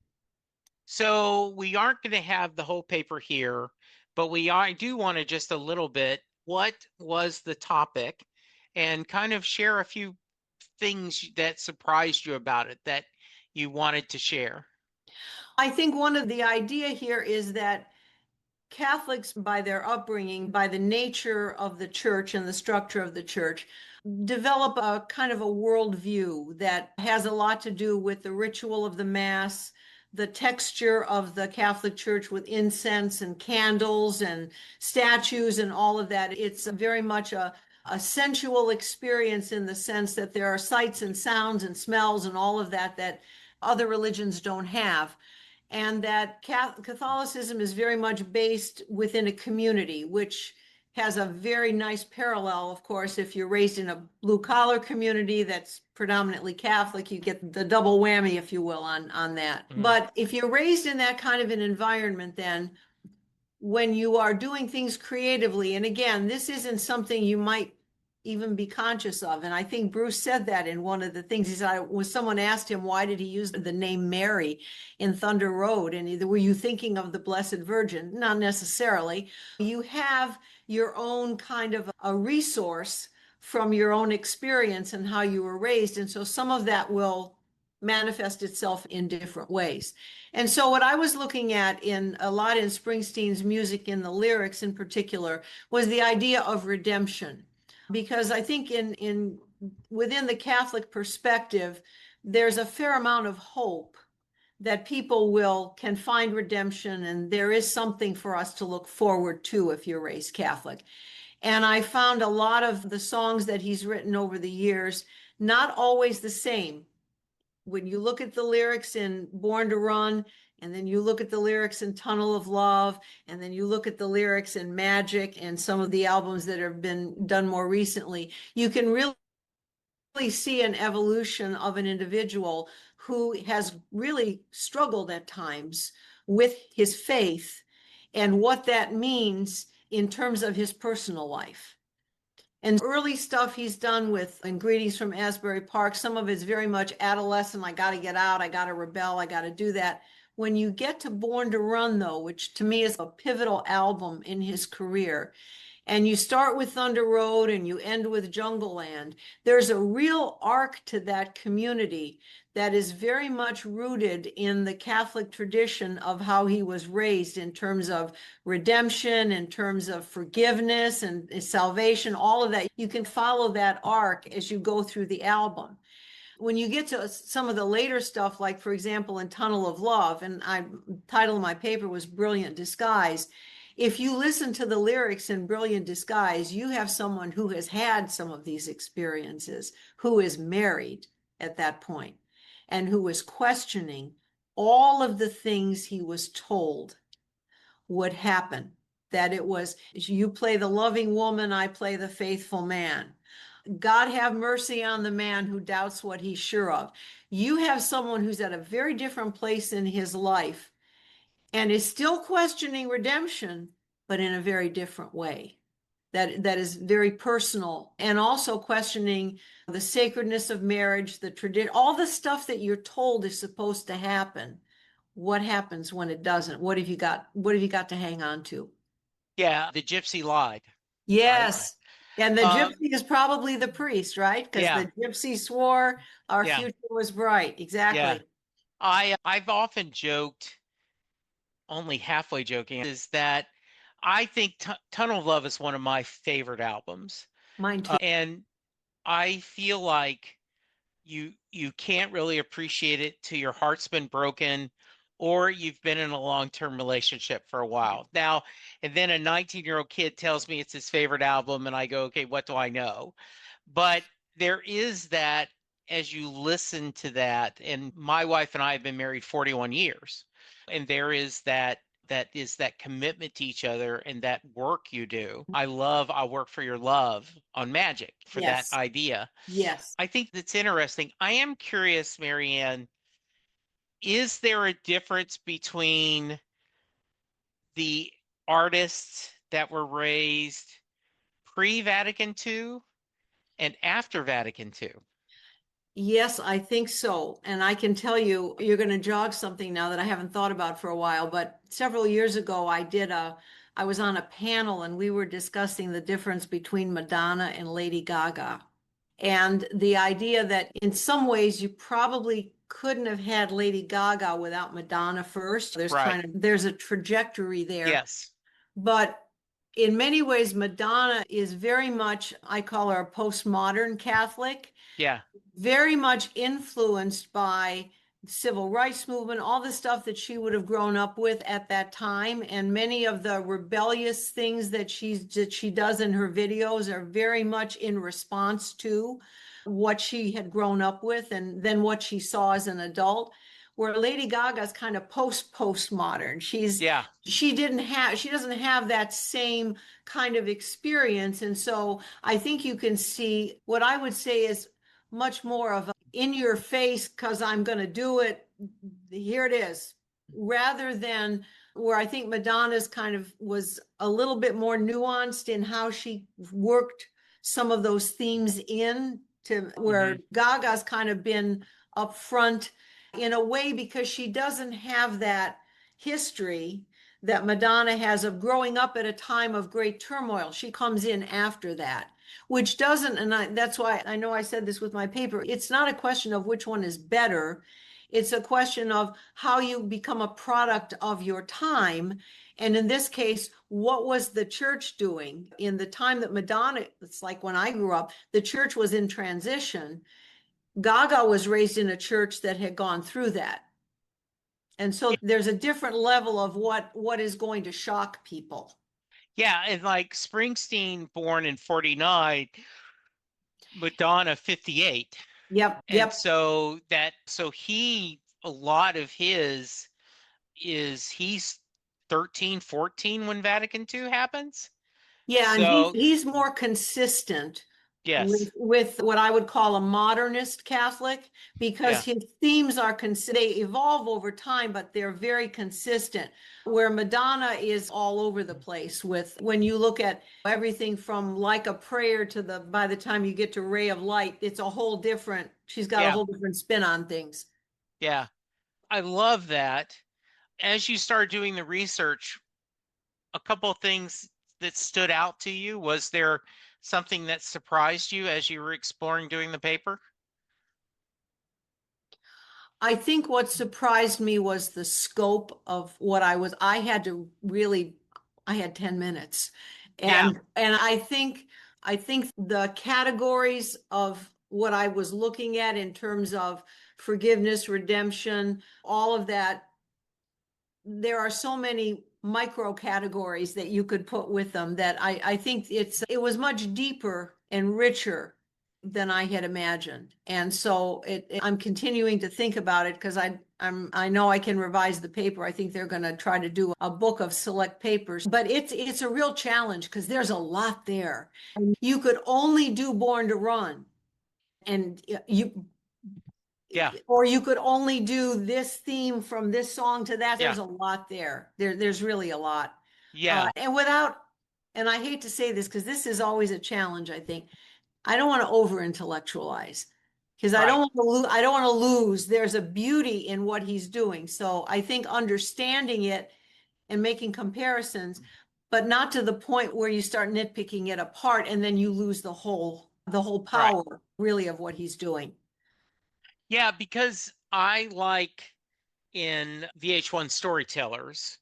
So we aren't going to have the whole paper here, but I do want to just a little bit. What was the topic? And kind of share a few things that surprised you about it that you wanted to share. I think one of the idea here is that Catholics, by their upbringing, by the nature of the church and the structure of the church, develop a kind of a worldview that has a lot to do with the ritual of the Mass, the texture of the Catholic Church with incense and candles and statues and all of that. It's very much a sensual experience in the sense that there are sights and sounds and smells and all of that that other religions don't have. And that Catholicism is very much based within a community, which has a very nice parallel, of course. If you're raised in a blue collar community that's predominantly Catholic, you get the double whammy, if you will, on that. But if you're raised in that kind of an environment, then when you are doing things creatively, and again, this isn't something you might even be conscious of. And I think Bruce said that in one of the things. He said, when someone asked him, why did he use the name Mary in Thunder Road? And either, were you thinking of the Blessed Virgin? Not necessarily. You have your own kind of a resource from your own experience and how you were raised. And so some of that will manifest itself in different ways. And so what I was looking at in a lot in Springsteen's music, in the lyrics in particular, was the idea of redemption. Because I think in within the Catholic perspective, there's a fair amount of hope that people can find redemption, and there is something for us to look forward to if you're raised Catholic. And I found a lot of the songs that he's written over the years, not always the same. When you look at the lyrics in Born to Run, and then you look at the lyrics in Tunnel of Love, and then you look at the lyrics in Magic and some of the albums that have been done more recently, you can really see an evolution of an individual who has really struggled at times with his faith and what that means in terms of his personal life. And early stuff he's done with Greetings from Asbury Park, some of it's very much adolescent. I got to get out. I got to rebel. I got to do that. When you get to Born to Run, though, which to me is a pivotal album in his career, and you start with Thunder Road and you end with Jungle Land, there's a real arc to that community that is very much rooted in the Catholic tradition of how he was raised in terms of redemption, in terms of forgiveness and salvation, all of that. You can follow that arc as you go through the album. When you get to some of the later stuff, like, for example, in Tunnel of Love, and the title of my paper was Brilliant Disguise. If you listen to the lyrics in Brilliant Disguise, you have someone who has had some of these experiences, who is married at that point, and who is questioning all of the things he was told would happen. That it was, you play the loving woman, I play the faithful man. God have mercy on the man who doubts what he's sure of. You have someone who's at a very different place in his life and is still questioning redemption, but in a very different way. That is very personal, and also questioning the sacredness of marriage, the tradition, all the stuff that you're told is supposed to happen. What happens when it doesn't? What have you got to hang on to? Yeah, the gypsy lied. Yes. And the Uh, gypsy is probably the priest, right? Because yeah, the gypsy swore our yeah, future was bright. yeah. Exactly. I've often joked, only halfway joking, is that I think Tunnel of Love is one of my favorite albums. Mine too. And I feel like you can't really appreciate it till your heart's been broken or you've been in a long-term relationship for a while. Now, and then a 19-year-old kid tells me it's his favorite album and I go, okay, what do I know? But there is that as you listen to that, and my wife and I have been married 41 years, and there is that commitment to each other and that work you do. I love I'll Work for Your Love on Magic for that Yes. idea. Yes. I think that's interesting. I am curious, Maryanne, is there a difference between the artists that were raised pre-Vatican II and after Vatican II? Yes, I think so. And I can tell you, you're going to jog something now that I haven't thought about for a while. But several years ago, I was on a panel and we were discussing the difference between Madonna and Lady Gaga. And the idea that in some ways you probably couldn't have had Lady Gaga without Madonna first. Right. There's a trajectory there. Yes. But in many ways, Madonna is very much, I call her a postmodern Catholic, Yeah. very much influenced by civil rights movement, all the stuff that she would have grown up with at that time. And many of the rebellious things that she does in her videos are very much in response to what she had grown up with and then what she saw as an adult. Where Lady Gaga's kind of postmodern. Yeah. She doesn't have that same kind of experience. And so I think you can see what I would say is much more of a in your face because I'm going to do it. Here it is, rather than where I think Madonna's kind of was a little bit more nuanced in how she worked some of those themes in to where Gaga's kind of been upfront in a way because she doesn't have that history that Madonna has of growing up at a time of great turmoil. She comes in after that, which doesn't, and that's why I know I said this with my paper. It's not a question of which one is better. It's a question of how you become a product of your time. And in this case, what was the church doing in the time that Madonna, it's like when I grew up, the church was in transition. Gaga was raised in a church that had gone through that. And so there's a different level of what is going to shock people. Yeah, and like Springsteen born in 49, Madonna 58. Yep, And yep. so a lot of his is he's 13, 14 when Vatican II happens. Yeah, and So he's more consistent yes. with what I would call a modernist Catholic because Yeah. his themes are they evolve over time, but they're very consistent. Where Madonna is all over the place with when you look at everything from Like a Prayer to the by the time you get to Ray of Light, it's a whole different, she's got a Yeah. whole different spin on things. Yeah. I love that. As you start doing the research, a couple of things that stood out to you, was there something that surprised you as you were exploring doing the paper? I think what surprised me was the scope of what I had to really, I had 10 minutes. Yeah. And I think the categories of what I was looking at in terms of forgiveness, redemption, all of that, there are so many micro categories that you could put with them that I think it was much deeper and richer than I had imagined. And so I'm continuing to think about it because I know I can revise the paper. I think they're going to try to do a book of select papers, but it's a real challenge because there's a lot there. And you could only do Born to Run, and you Yeah. or you could only do this theme from this song to that. Yeah. There's a lot there. There's really a lot. Yeah. And without, and I hate to say this because this is always a challenge, I think. I don't want to over intellectualize because Right. I don't want to lose. There's a beauty in what he's doing. So I think understanding it and making comparisons, but not to the point where you start nitpicking it apart and then you lose the whole Right. power really of what he's doing. Yeah, because I like in VH1 Storytellers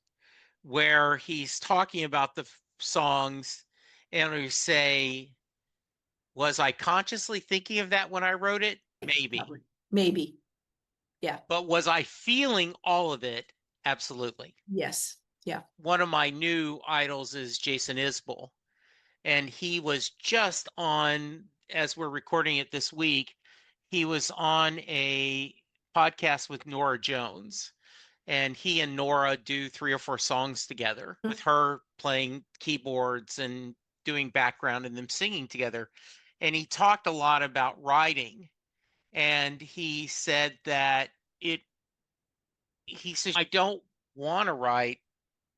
where he's talking about the songs and we say, was I consciously thinking of that when I wrote it? Maybe. Maybe. Yeah. But was I feeling all of it? Absolutely. Yes. Yeah. One of my new idols is Jason Isbell, and he was just on, as we're recording it this week, he was on a podcast with Norah Jones, and he and Nora do 3 or 4 songs together with her playing keyboards and doing background and them singing together. And he talked a lot about writing, and he said that he says, I don't want to write.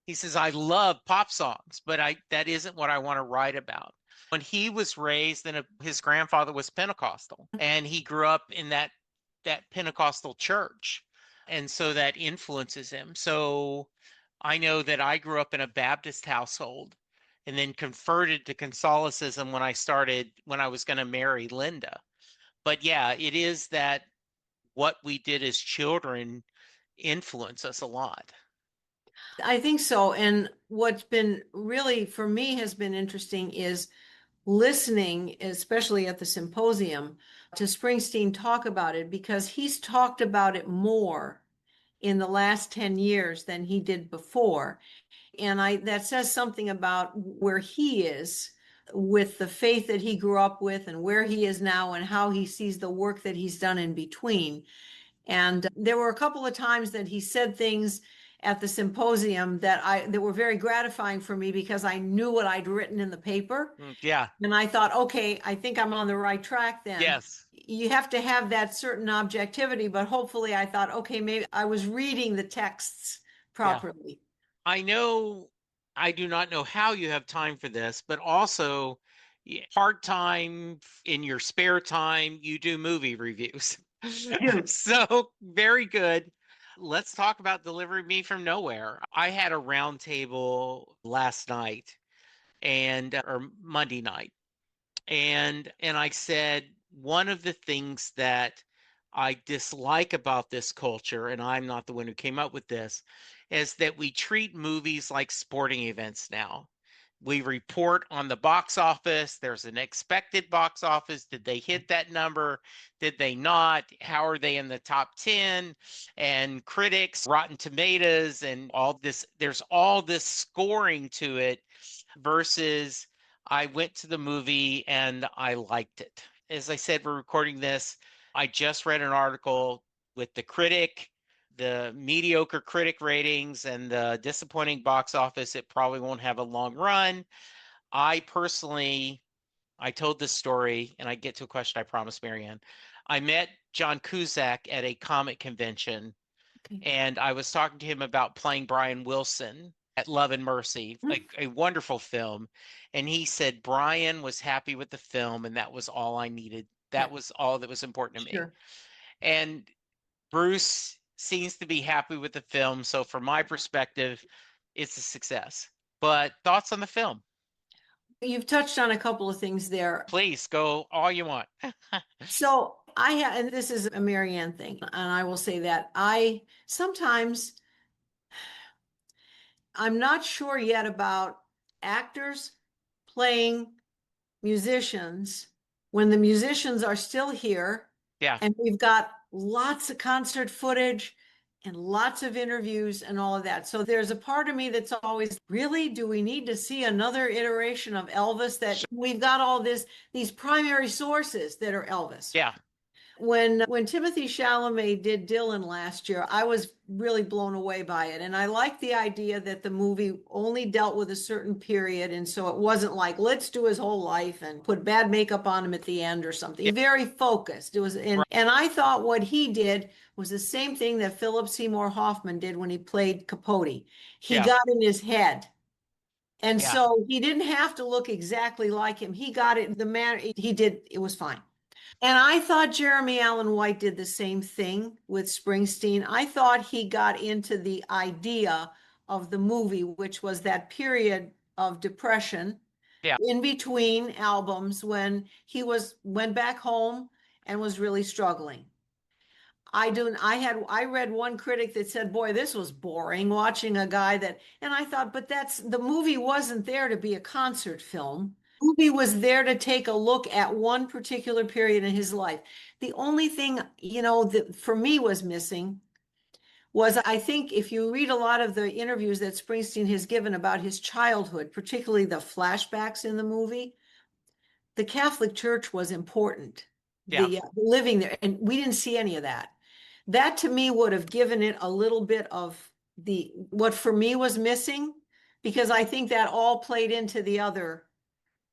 He says, I love pop songs, but that isn't what I want to write about. When he was raised, his grandfather was Pentecostal, and he grew up in that Pentecostal church. And so that influences him. So I know that I grew up in a Baptist household and then converted to Catholicism when I was going to marry Linda. But yeah, it is that what we did as children influence us a lot. I think so. And what's been really for me has been interesting is listening, especially at the symposium, to Springsteen talk about it, because he's talked about it more in the last 10 years than he did before. And that says something about where he is with the faith that he grew up with and where he is now and how he sees the work that he's done in between. And there were a couple of times that he said things at the symposium that were very gratifying for me, because I knew what I'd written in the paper. Yeah. And I thought, okay, I think I'm on the right track then. Yes. You have to have that certain objectivity, but hopefully I thought, okay, maybe I was reading the texts properly. I know I do not know how you have time for this, but also part-time in your spare time, you do movie reviews. So very good. Let's talk about Delivering Me from Nowhere. I had a round table last night or Monday night. And I said one of the things that I dislike about this culture, and I'm not the one who came up with this, is that we treat movies like sporting events now. We report on the box office. There's an expected box office. Did they hit that number? Did they not? How are they in the top 10? And critics, Rotten Tomatoes, and all this. There's all this scoring to it versus I went to the movie and I liked it. As I said, we're recording this. I just read an article with the critic, the mediocre critic ratings, and the disappointing box office. It probably won't have a long run. I told this story, and I get to a question, I promise, Maryanne. I met John Cusack at a comic convention, and I was talking to him about playing Brian Wilson at Love and Mercy, like a wonderful film. And he said Brian was happy with the film, and that was all I needed. That was all that was important to me. And Bruce seems to be happy with the film. So from my perspective, it's a success. But thoughts on the film? You've touched on a couple of things there. Please go all you want. So and this is a Maryanne thing, and I will say that sometimes I'm not sure yet about actors playing musicians when the musicians are still here. Yeah. And we've got lots of concert footage and lots of interviews and all of that. So there's a part of me that's always, really, do we need to see another iteration of Elvis? That we've got all these primary sources that are Elvis. Yeah. When Timothée Chalamet did Dylan last year, I was really blown away by it. And I like the idea that the movie only dealt with a certain period. And so it wasn't like, let's do his whole life and put bad makeup on him at the end or something. Yeah. Very focused. It was, and I thought what he did was the same thing that Philip Seymour Hoffman did when he played Capote. He got in his head. And so he didn't have to look exactly like him. He got it, the man he did, it was fine. And I thought Jeremy Allen White did the same thing with Springsteen. I thought he got into the idea of the movie, which was that period of depression in between albums when he went back home and was really struggling. I read one critic that said, boy, this was boring watching a guy and I thought, but the movie wasn't there to be a concert film. Movie was there to take a look at one particular period in his life. The only thing, that for me was missing was, I think if you read a lot of the interviews that Springsteen has given about his childhood, particularly the flashbacks in the movie, the Catholic Church was important. The living there, and we didn't see any of that. That to me would have given it a little bit of what for me was missing, because I think that all played into the other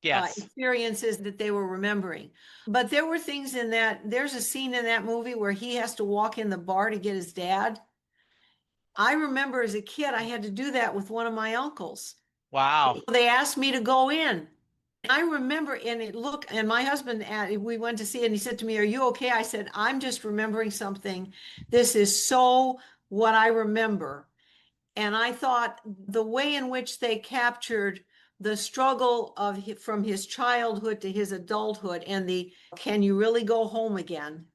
experiences that they were remembering. But there were things in there's a scene in that movie where he has to walk in the bar to get his dad. I remember as a kid, I had to do that with one of my uncles. Wow. They asked me to go in. I remember, and my husband, we went to see it, and he said to me, are you okay? I said, I'm just remembering something. This is so what I remember. And I thought the way in which they captured the struggle from his childhood to his adulthood, and can you really go home again?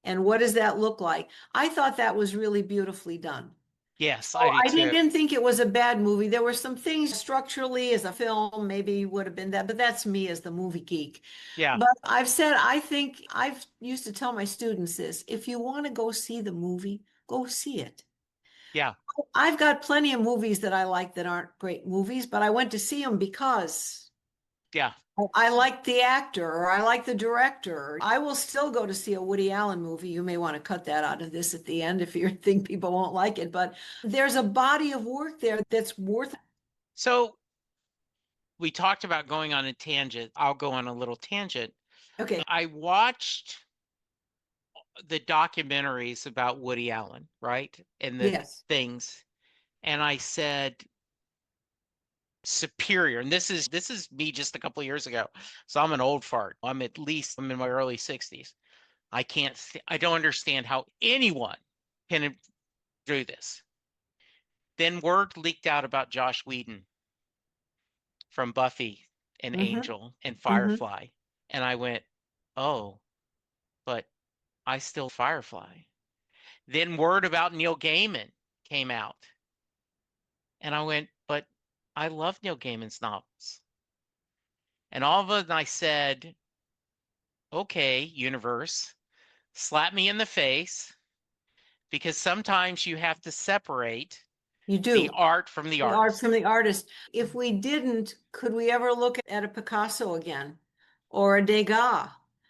And what does that look like? I thought that was really beautifully done. Yes, I Oh, do I too. didn't think it was a bad movie. There were some things structurally as a film, maybe would have been that, but that's me as the movie geek. Yeah, But I've said, I think I've used to tell my students this, if you want to go see the movie, go see it. yeah, I've got plenty of movies that I like that aren't great movies, but I went to see them because yeah. I like the actor or I like the director. I will still go to see a Woody Allen movie. You may want to cut that out of this at the end if you think people won't like it, but there's a body of work there that's worth. So we talked about going on a tangent. I'll go on a little tangent. Okay. I watched the documentaries about Woody Allen, right? And the Yes. things. And I said superior. And this is me just a couple of years ago. So I'm an old fart. I'm in my early 60s. I don't understand how anyone can do this. Then word leaked out about Josh Whedon from Buffy and Mm-hmm. Angel and Mm-hmm. Firefly. And I went, "Oh, but I still Firefly." Then word about Neil Gaiman came out. And I went, "But I love Neil Gaiman's novels." And all of a sudden I said, "Okay, universe, slap me in the face because sometimes you have to separate You the do. art from the The art artist." from the artist. If we didn't, could we ever look at a Picasso again or a Degas?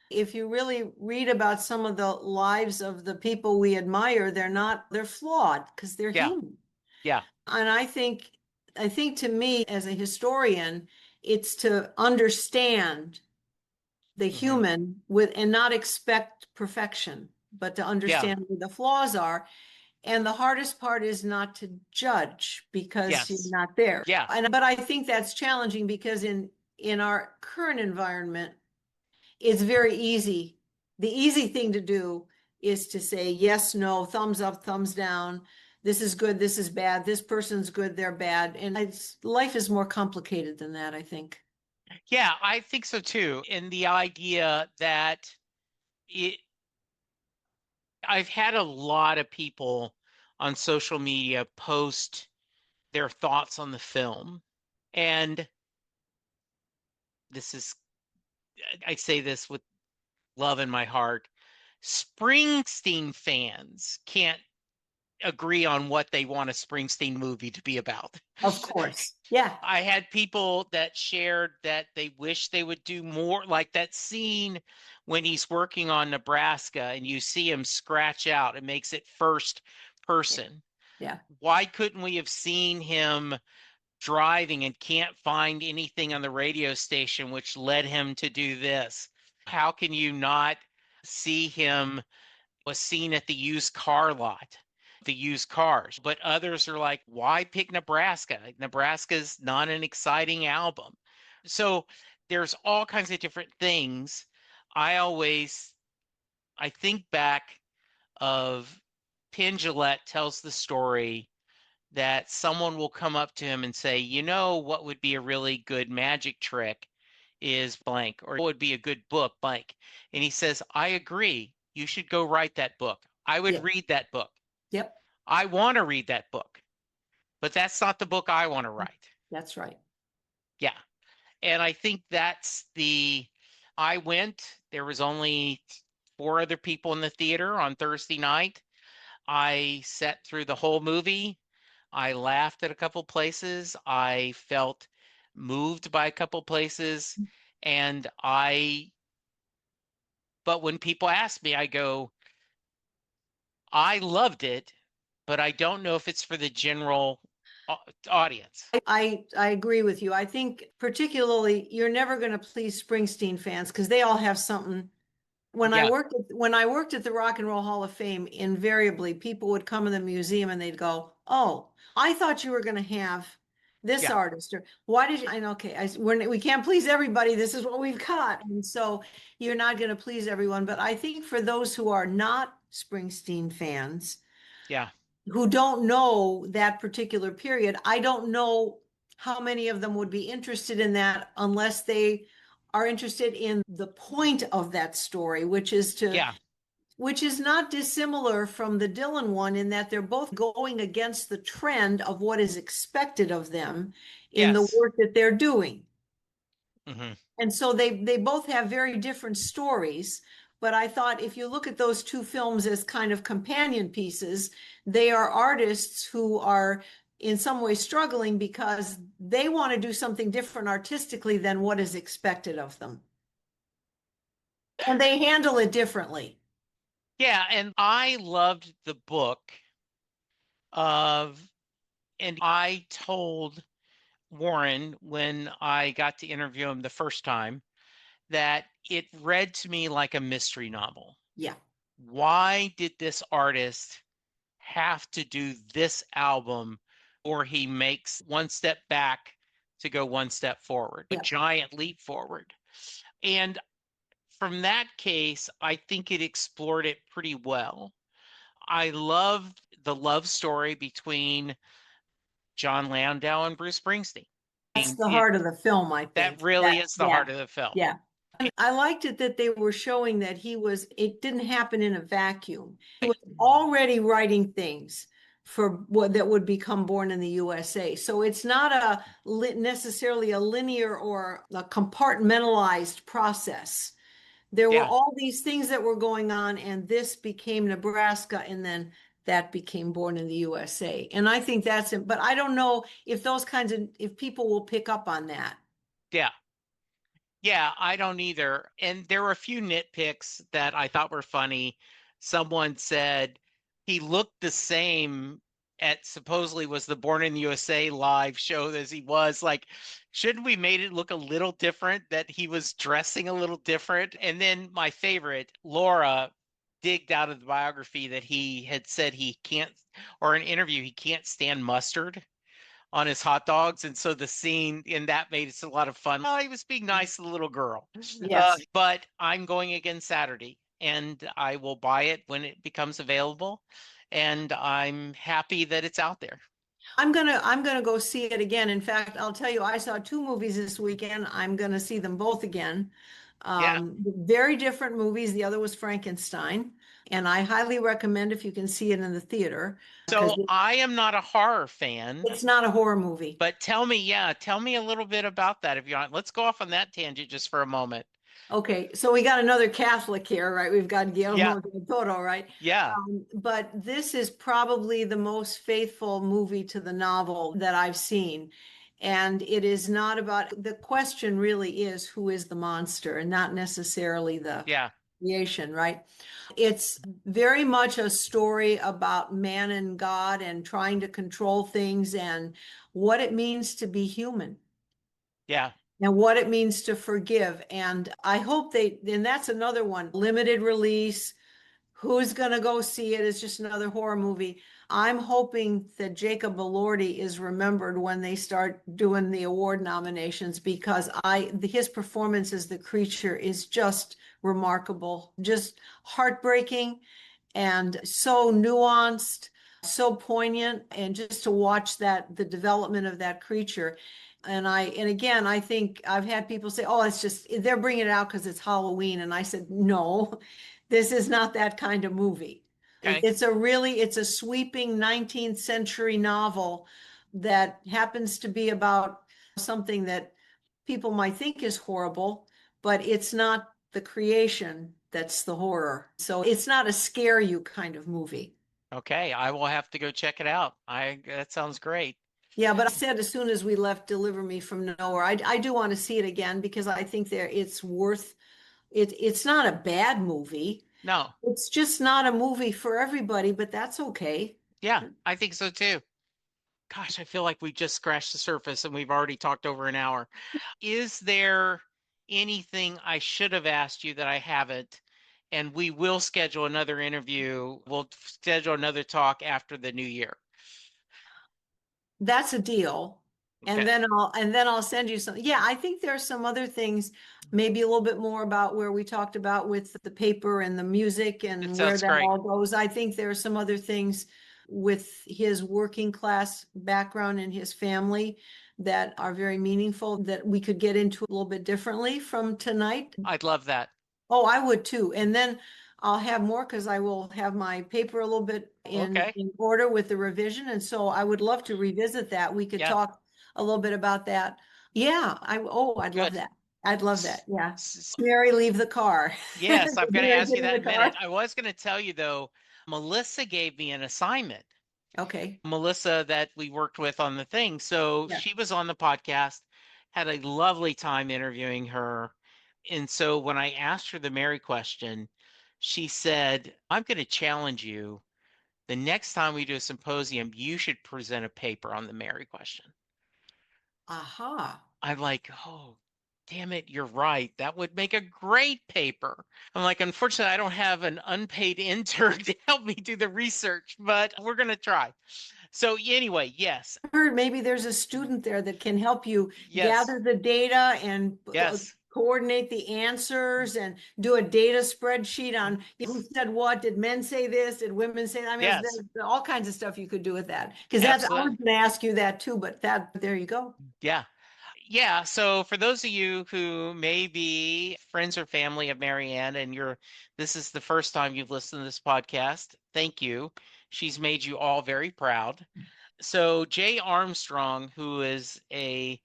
If you really read about some of the lives of the people we admire, they're flawed because they're Yeah, human. yeah, And I think to me, as a historian, it's to understand the hmm, human with and not expect perfection, but to yeah, understand where the flaws are. And the hardest part is not to judge because you're yes, not there. yeah, But I think that's challenging because in our current environment, it's very easy. The easy thing to do is to say yes, no, thumbs up, thumbs down. This is good, this is bad. This person's good, they're bad. And life is more complicated than that, I think. yeah. I think so too. And the idea that it, I've had a lot of people on social media post their thoughts on the film. And this is, I say this with love in my heart. Springsteen fans can't agree on what they want a Springsteen movie to be about. Of course. Yeah. I had people that shared that they wish they would do more, like that scene when he's working on Nebraska and you see him scratch out, it makes it first person. Yeah. Why couldn't we have seen him driving and can't find anything on the radio station, which led him to do this? How can you not see him was seen at the used car lot, the used cars? But others are like, why pick Nebraska? Nebraska's not an exciting album. So there's all kinds of different things. I always, I think back of Penn Jillette tells the story that someone will come up to him and say, what would be a really good magic trick is blank, or what would be a good book blank. And he says, I agree. You should go write that book. I would Yeah. read that book. Yep. I want to read that book, but that's not the book I want to write. That's right. Yeah. And I think I went, there was only four other people in the theater on Thursday night. I sat through the whole movie. I laughed at a couple places. I felt moved by a couple places. And but when people ask me, I go, I loved it, but I don't know if it's for the general audience. I agree with you. I think particularly you're never going to please Springsteen fans because they all have something. Yeah, When I worked at the Rock and Roll Hall of Fame, invariably people would come in the museum and they'd go, "Oh, I thought you were going to have this yeah, artist," or "Why did you?" I know, okay, we can't please everybody. This is what we've got, and so you're not going to please everyone. But I think for those who are not Springsteen fans, yeah, who don't know that particular period, I don't know how many of them would be interested in that unless they are interested in the point of that story, which is to yeah, which is not dissimilar from the Dylan one in that they're both going against the trend of what is expected of them in the Yes. work that they're doing. Hmm. And so they both have very different stories. But I thought if you look at those two films as kind of companion pieces, they are artists who are in some way struggling because they want to do something different artistically than what is expected of them. And they handle it differently. Yeah, and I loved the book of, and I told Warren when I got to interview him the first time that it read to me like a mystery novel. Yeah. Why did this artist have to do this album, or he makes one step back to go one step forward, a Yeah. giant leap forward? And from that case, I think it explored it pretty well. I loved the love story between John Landau and Bruce Springsteen. That's And the heart of the film, I that think. really is the Yeah. heart of the film. Yeah. And I liked it that they were showing that it didn't happen in a vacuum. He was already writing things for what that would become Born in the USA. So it's not necessarily a linear or a compartmentalized process. There were Yeah, all these things that were going on, and this became Nebraska, and then that became Born in the USA. And I think that's it. But I don't know if if people will pick up on that. yeah. Yeah, I don't either. And there were a few nitpicks that I thought were funny. Someone said he looked the same at supposedly was the Born in the USA live show as he was. Like, shouldn't we made it look a little different that he was dressing a little different? And then my favorite, Laura digged out of the biography that he had said he can't, or an interview, he can't stand mustard on his hot dogs. And so the scene in that made it a lot of fun. Oh, he was being nice to the little girl. Yes. But I'm going again Saturday and I will buy it when it becomes available. And I'm happy that it's out there. I'm gonna go see it again. In fact, I'll tell you, I saw two movies this weekend. I'm gonna see them both again. Yeah. Very different movies. The other was Frankenstein, and I highly recommend if you can see it in the theater because So I am not a horror fan, it's not a horror movie. but tell me a little bit about that if you want. Let's go off on that tangent just for a moment. Okay, so we got another Catholic here, right? We've got Yeah. Guillermo del Toro, right? Yeah. But this is probably the most faithful movie to the novel that I've seen. And it is not about, the question really is who is the monster and not necessarily the Yeah. creation, right? It's very much a story about man and God and trying to control things and what it means to be human Yeah. and what it means to forgive. And I hope and that's another one, limited release. Who's going to go see it? It's just another horror movie. I'm hoping that Jacob Elordi is remembered when they start doing the award nominations because his performance as the creature is just remarkable, just heartbreaking and so nuanced, so poignant, and just to watch the development of that creature. And again, I think I've had people say, oh, it's just, they're bringing it out because it's Halloween. And I said, no, this is not that kind of movie. Okay. It's a sweeping 19th century novel that happens to be about something that people might think is horrible, but it's not the creation that's the horror. So it's not a scare you kind of movie. Okay. I will have to go check it out. That sounds great. Yeah, but I said as soon as we left Deliver Me from Nowhere, I do want to see it again because I think it's worth it. It's not a bad movie. No. It's just not a movie for everybody, but that's okay. Yeah, I think so too. Gosh, I feel like we just scratched the surface and we've already talked over an hour. Is there anything I should have asked you that I haven't? And we will schedule another interview. We'll schedule another talk after the new year. That's a deal. And Okay. then I'll send you some. Yeah, I think there's some other things, maybe a little bit more about where we talked about with the paper and the music It and where sounds that great. all goes. I think there are some other things with his working class background and his family that are very meaningful that we could get into a little bit differently from tonight. I'd love that. Oh, I would too. And then I'll have more because I will have my paper a little bit Okay, in order with the revision. And so I would love to revisit that. We could yeah, talk a little bit about that. Yeah, I'd love good. that. I'd love S- that. Yeah. s- Mary, leave the car. Yes, I'm Did going to Mary ask get you in that the in a minute. car? I was going to tell you though, Melissa gave me an assignment. Okay. Melissa that we worked with on the thing. So Yeah. she was on the podcast, had a lovely time interviewing her. And so when I asked her the Mary question, she said, I'm going to challenge you. The next time we do a symposium, you should present a paper on the Mary question. Aha. I'm like, oh, damn it, you're right. That would make a great paper. I'm like, unfortunately, I don't have an unpaid intern to help me do the research, but we're going to try. So, anyway, yes, Heard maybe there's a student there that can help you yes, gather the data and yes, coordinate the answers and do a data spreadsheet on who said what. Did men say this? Did women say that? I mean, yes, there's all kinds of stuff you could do with that. Because I was absolutely. going to ask you that too, but there you go. Yeah. Yeah. So, for those of you who may be friends or family of MaryAnn and this is the first time you've listened to this podcast, thank you. She's made you all very proud. So Jay Armstrong, who is a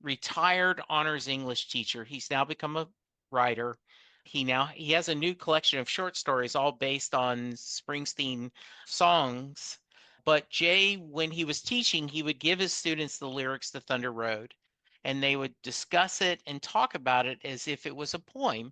retired honors English teacher, he's now become a writer. He has a new collection of short stories, all based on Springsteen songs. But Jay, when he was teaching, he would give his students the lyrics to Thunder Road, and they would discuss it and talk about it as if it was a poem,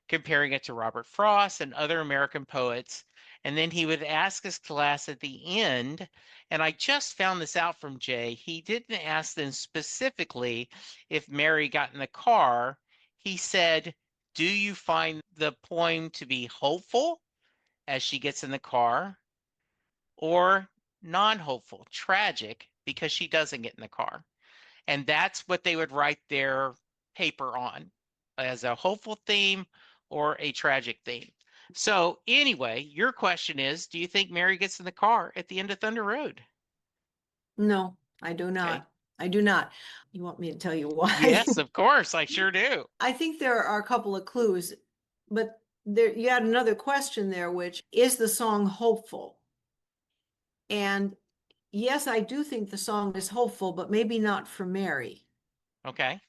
comparing it to Robert Frost and other American poets. And then he would ask his class at the end, and I just found this out from Jay. He didn't ask them specifically if Mary got in the car. He said, do you find the poem to be hopeful as she gets in the car, or non hopeful, tragic because she doesn't get in the car? And that's what they would write their paper on, as a hopeful theme or a tragic theme. So anyway, your question is, do you think Mary gets in the car at the end of Thunder Road? No, I do Okay. not. I do not. You want me to tell you why? Yes, of course, I sure do. I think there are a couple of clues, but there you had another question there, which is the song hopeful? And yes, I do think the song is hopeful, but maybe not for Mary. Okay.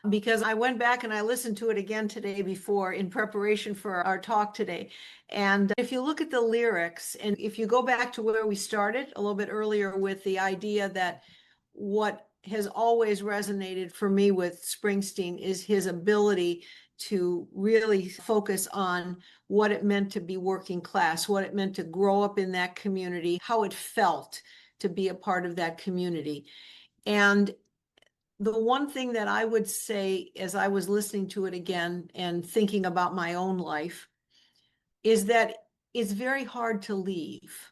Because I went back and I listened to it again today before in preparation for our talk today. And if you look at the lyrics, and if you go back to where we started a little bit earlier with the idea that what has always resonated for me with Springsteen is his ability to really focus on what it meant to be working class, what it meant to grow up in that community, how it felt to be a part of that community. And the one thing that I would say as I was listening to it again and thinking about my own life is that it's very hard to leave.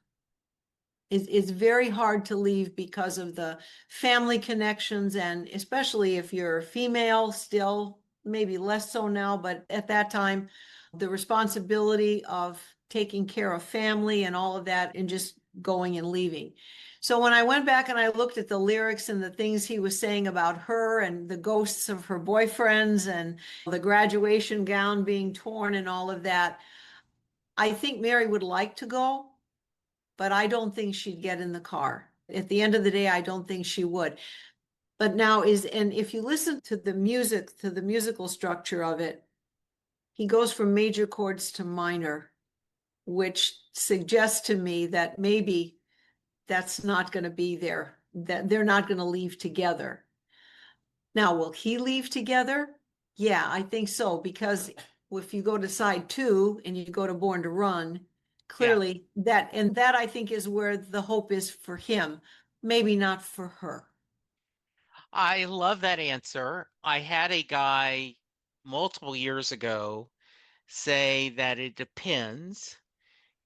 It's very hard to leave because of the family connections, and especially if you're female, still maybe less so now, but at that time, the responsibility of taking care of family and all of that and just going and leaving. So when I went back and I looked at the lyrics and the things he was saying about her and the ghosts of her boyfriends and the graduation gown being torn and all of that, I think Mary would like to go, but I don't think she'd get in the car. At the end of the day, I don't think she would. But now and if you listen to the music, to the musical structure of it, he goes from major chords to minor, which suggests to me that maybe that's not going to be there, that they're not going to leave together. Now, will he leave together? Yeah, I think so, because if you go to side two and you go to Born to Run, Yeah. clearly that I think is where the hope is for him, maybe not for her. I love that answer. I had a guy multiple years ago say that it depends.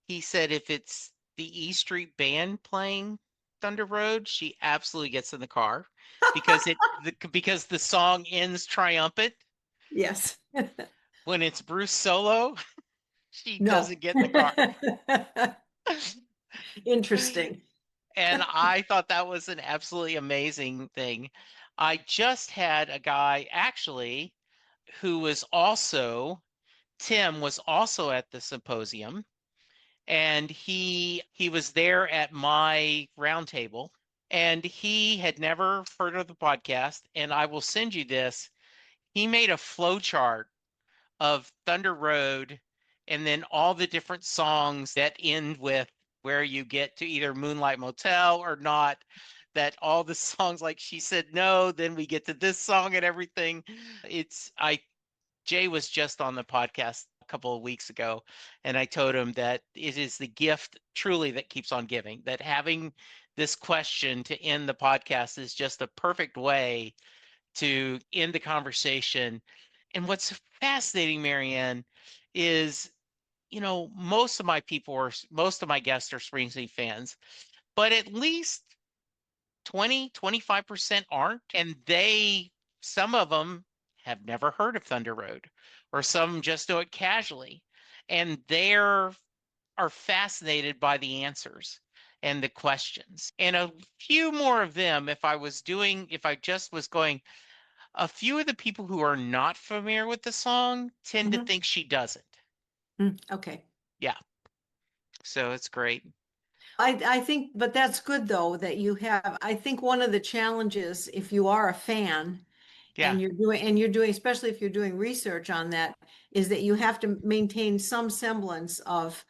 He said if it's the E Street Band playing Thunder Road, she absolutely gets in the car because the song ends triumphant. Yes. When it's Bruce solo, she No. doesn't get in the car. Interesting. And I thought that was an absolutely amazing thing. I just had a guy actually who was also Tim was also at the symposium, and he was there at my roundtable, and he had never heard of the podcast. And I will send you this. He made a flow chart of Thunder Road and then all the different songs that end with where you get to either Moonlight Motel or not. That all the songs, like she said no, then we get to this song and everything. Jay was just on the podcast a couple of weeks ago, and I told him that it is the gift truly that keeps on giving, that having this question to end the podcast is just a perfect way to end the conversation. And what's fascinating, Maryanne, is, most of my most of my guests are Springsteen fans, but at least 25% aren't. And some of them have never heard of Thunder Road, or some just know it casually. And are fascinated by the answers and the questions. And a few more of them, if I just was going, a few of the people who are not familiar with the song tend to Mhm. think she doesn't. Okay. Yeah. So it's great. I think, but that's good though, that you have, I think one of the challenges, if you are a fan Yeah. and you're doing, especially if you're doing research on that, is that you have to maintain some semblance of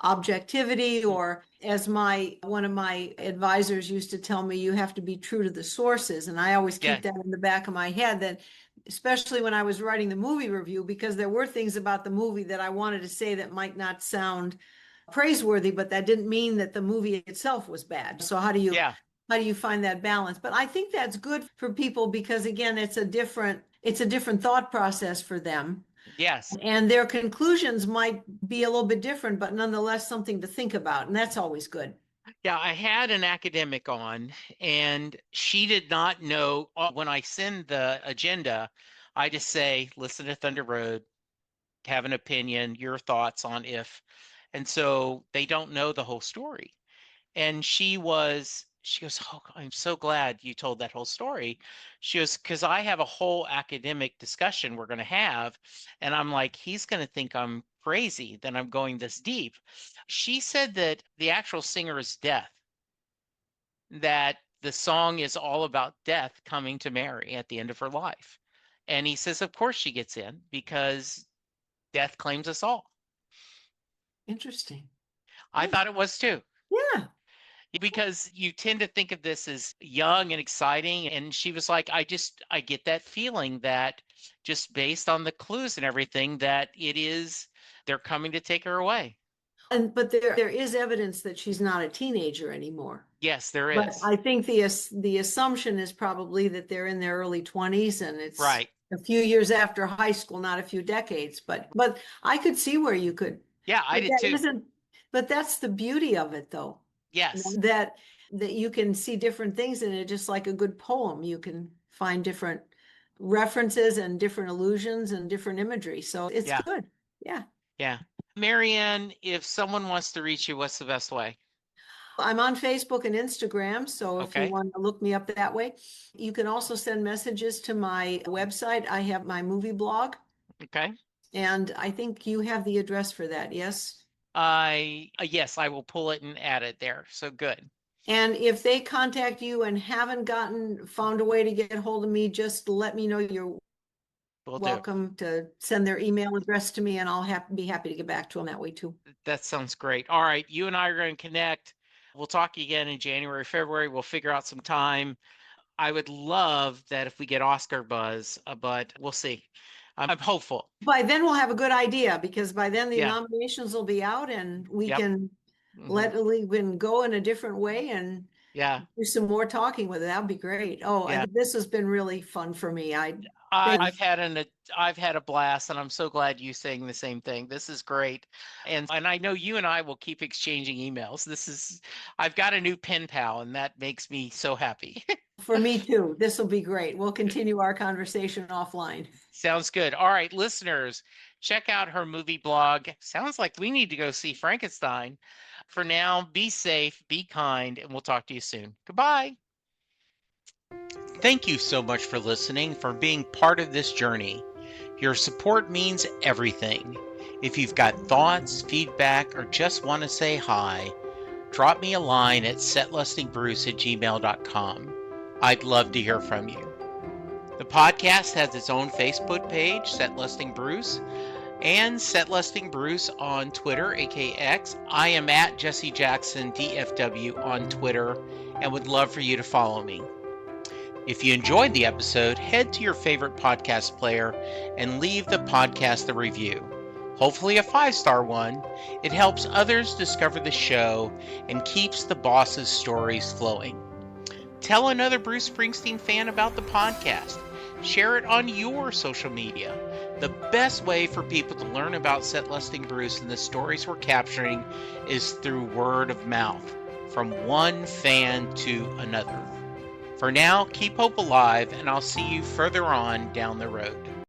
objectivity, or as one of my advisors used to tell me, you have to be true to the sources. And I always Yeah. keep that in the back of my head, that especially when I was writing the movie review, because there were things about the movie that I wanted to say that might not sound praiseworthy, but that didn't mean that the movie itself was bad. So Yeah. how do you find that balance? But I think that's good for people because again, it's a different thought process for them. Yes. And their conclusions might be a little bit different, but nonetheless something to think about. And that's always good. Yeah. I had an academic on, and she did not know. When I send the agenda, I just say, listen to Thunder Road, have an opinion, your thoughts on if. And so they don't know the whole story. And she goes, oh, I'm so glad you told that whole story. She goes, because I have a whole academic discussion we're going to have. And I'm like, he's going to think I'm crazy that I'm going this deep. She said that the actual singer is death, that the song is all about death coming to Mary at the end of her life. And he says, of course she gets in because death claims us all. Interesting. I thought it was too. Yeah. Because you tend to think of this as young and exciting. And she was like, I get that feeling that just based on the clues and everything, that they're coming to take her away. But there is evidence that she's not a teenager anymore. Yes, there But is. I think the assumption is probably that they're in their early 20s and it's Right. a few years after high school, not a few decades. But I could see where you could. Yeah, I But did that too. isn't. But that's the beauty of it, though. Yes. That you can see different things in it, just like a good poem. You can find different references and different allusions and different imagery. So it's Yeah. good. Yeah. Yeah. Maryanne, if someone wants to reach you, what's the best way? I'm on Facebook and Instagram, so if you Okay. want to look me up that way. You can also send messages to my website. I have my movie blog, Okay. and I think you have the address for that, yes? Yes, I will pull it and add it there. So good. And if they contact you and haven't found a way to get hold of me, just let me know. You're Will do. welcome to send their email address to me, and I'll be happy to get back to them that way too. That sounds great. All right, you and I are going to connect. We'll talk again in January, February. We'll figure out some time. I would love that if we get Oscar buzz, but we'll see. I'm hopeful. By then we'll have a good idea because by then the Yeah. nominations will be out and we Yep. can Hmm. we can go in a different way and Yeah. do some more talking with it. That'd be great. Oh, Yeah. this has been really fun for me. I've Thanks. I've had a blast, and I'm so glad you saying the same thing. This is great, and I know you and I will keep exchanging emails. I've got a new pen pal, and that makes me so happy. For me too. This will be great. We'll continue our conversation offline. Sounds good. All right, listeners, check out her movie blog. Sounds like we need to go see Frankenstein. For now, be safe, be kind, and we'll talk to you soon. Goodbye. Thank you so much for listening, for being part of this journey. Your support means everything. If you've got thoughts, feedback, or just want to say hi, drop me a line at setlustingbruce@gmail.com. I'd love to hear from you. The podcast has its own Facebook page, Set Lusting Bruce, and Set Lusting Bruce on Twitter, aka X. I am at Jesse Jackson DFW on Twitter and would love for you to follow me. If you enjoyed the episode, head to your favorite podcast player and leave the podcast a review. Hopefully a 5-star one. It helps others discover the show and keeps the boss's stories flowing. Tell another Bruce Springsteen fan about the podcast. Share it on your social media. The best way for people to learn about Set Lusting Bruce and the stories we're capturing is through word of mouth, from one fan to another. For now, keep hope alive, and I'll see you further on down the road.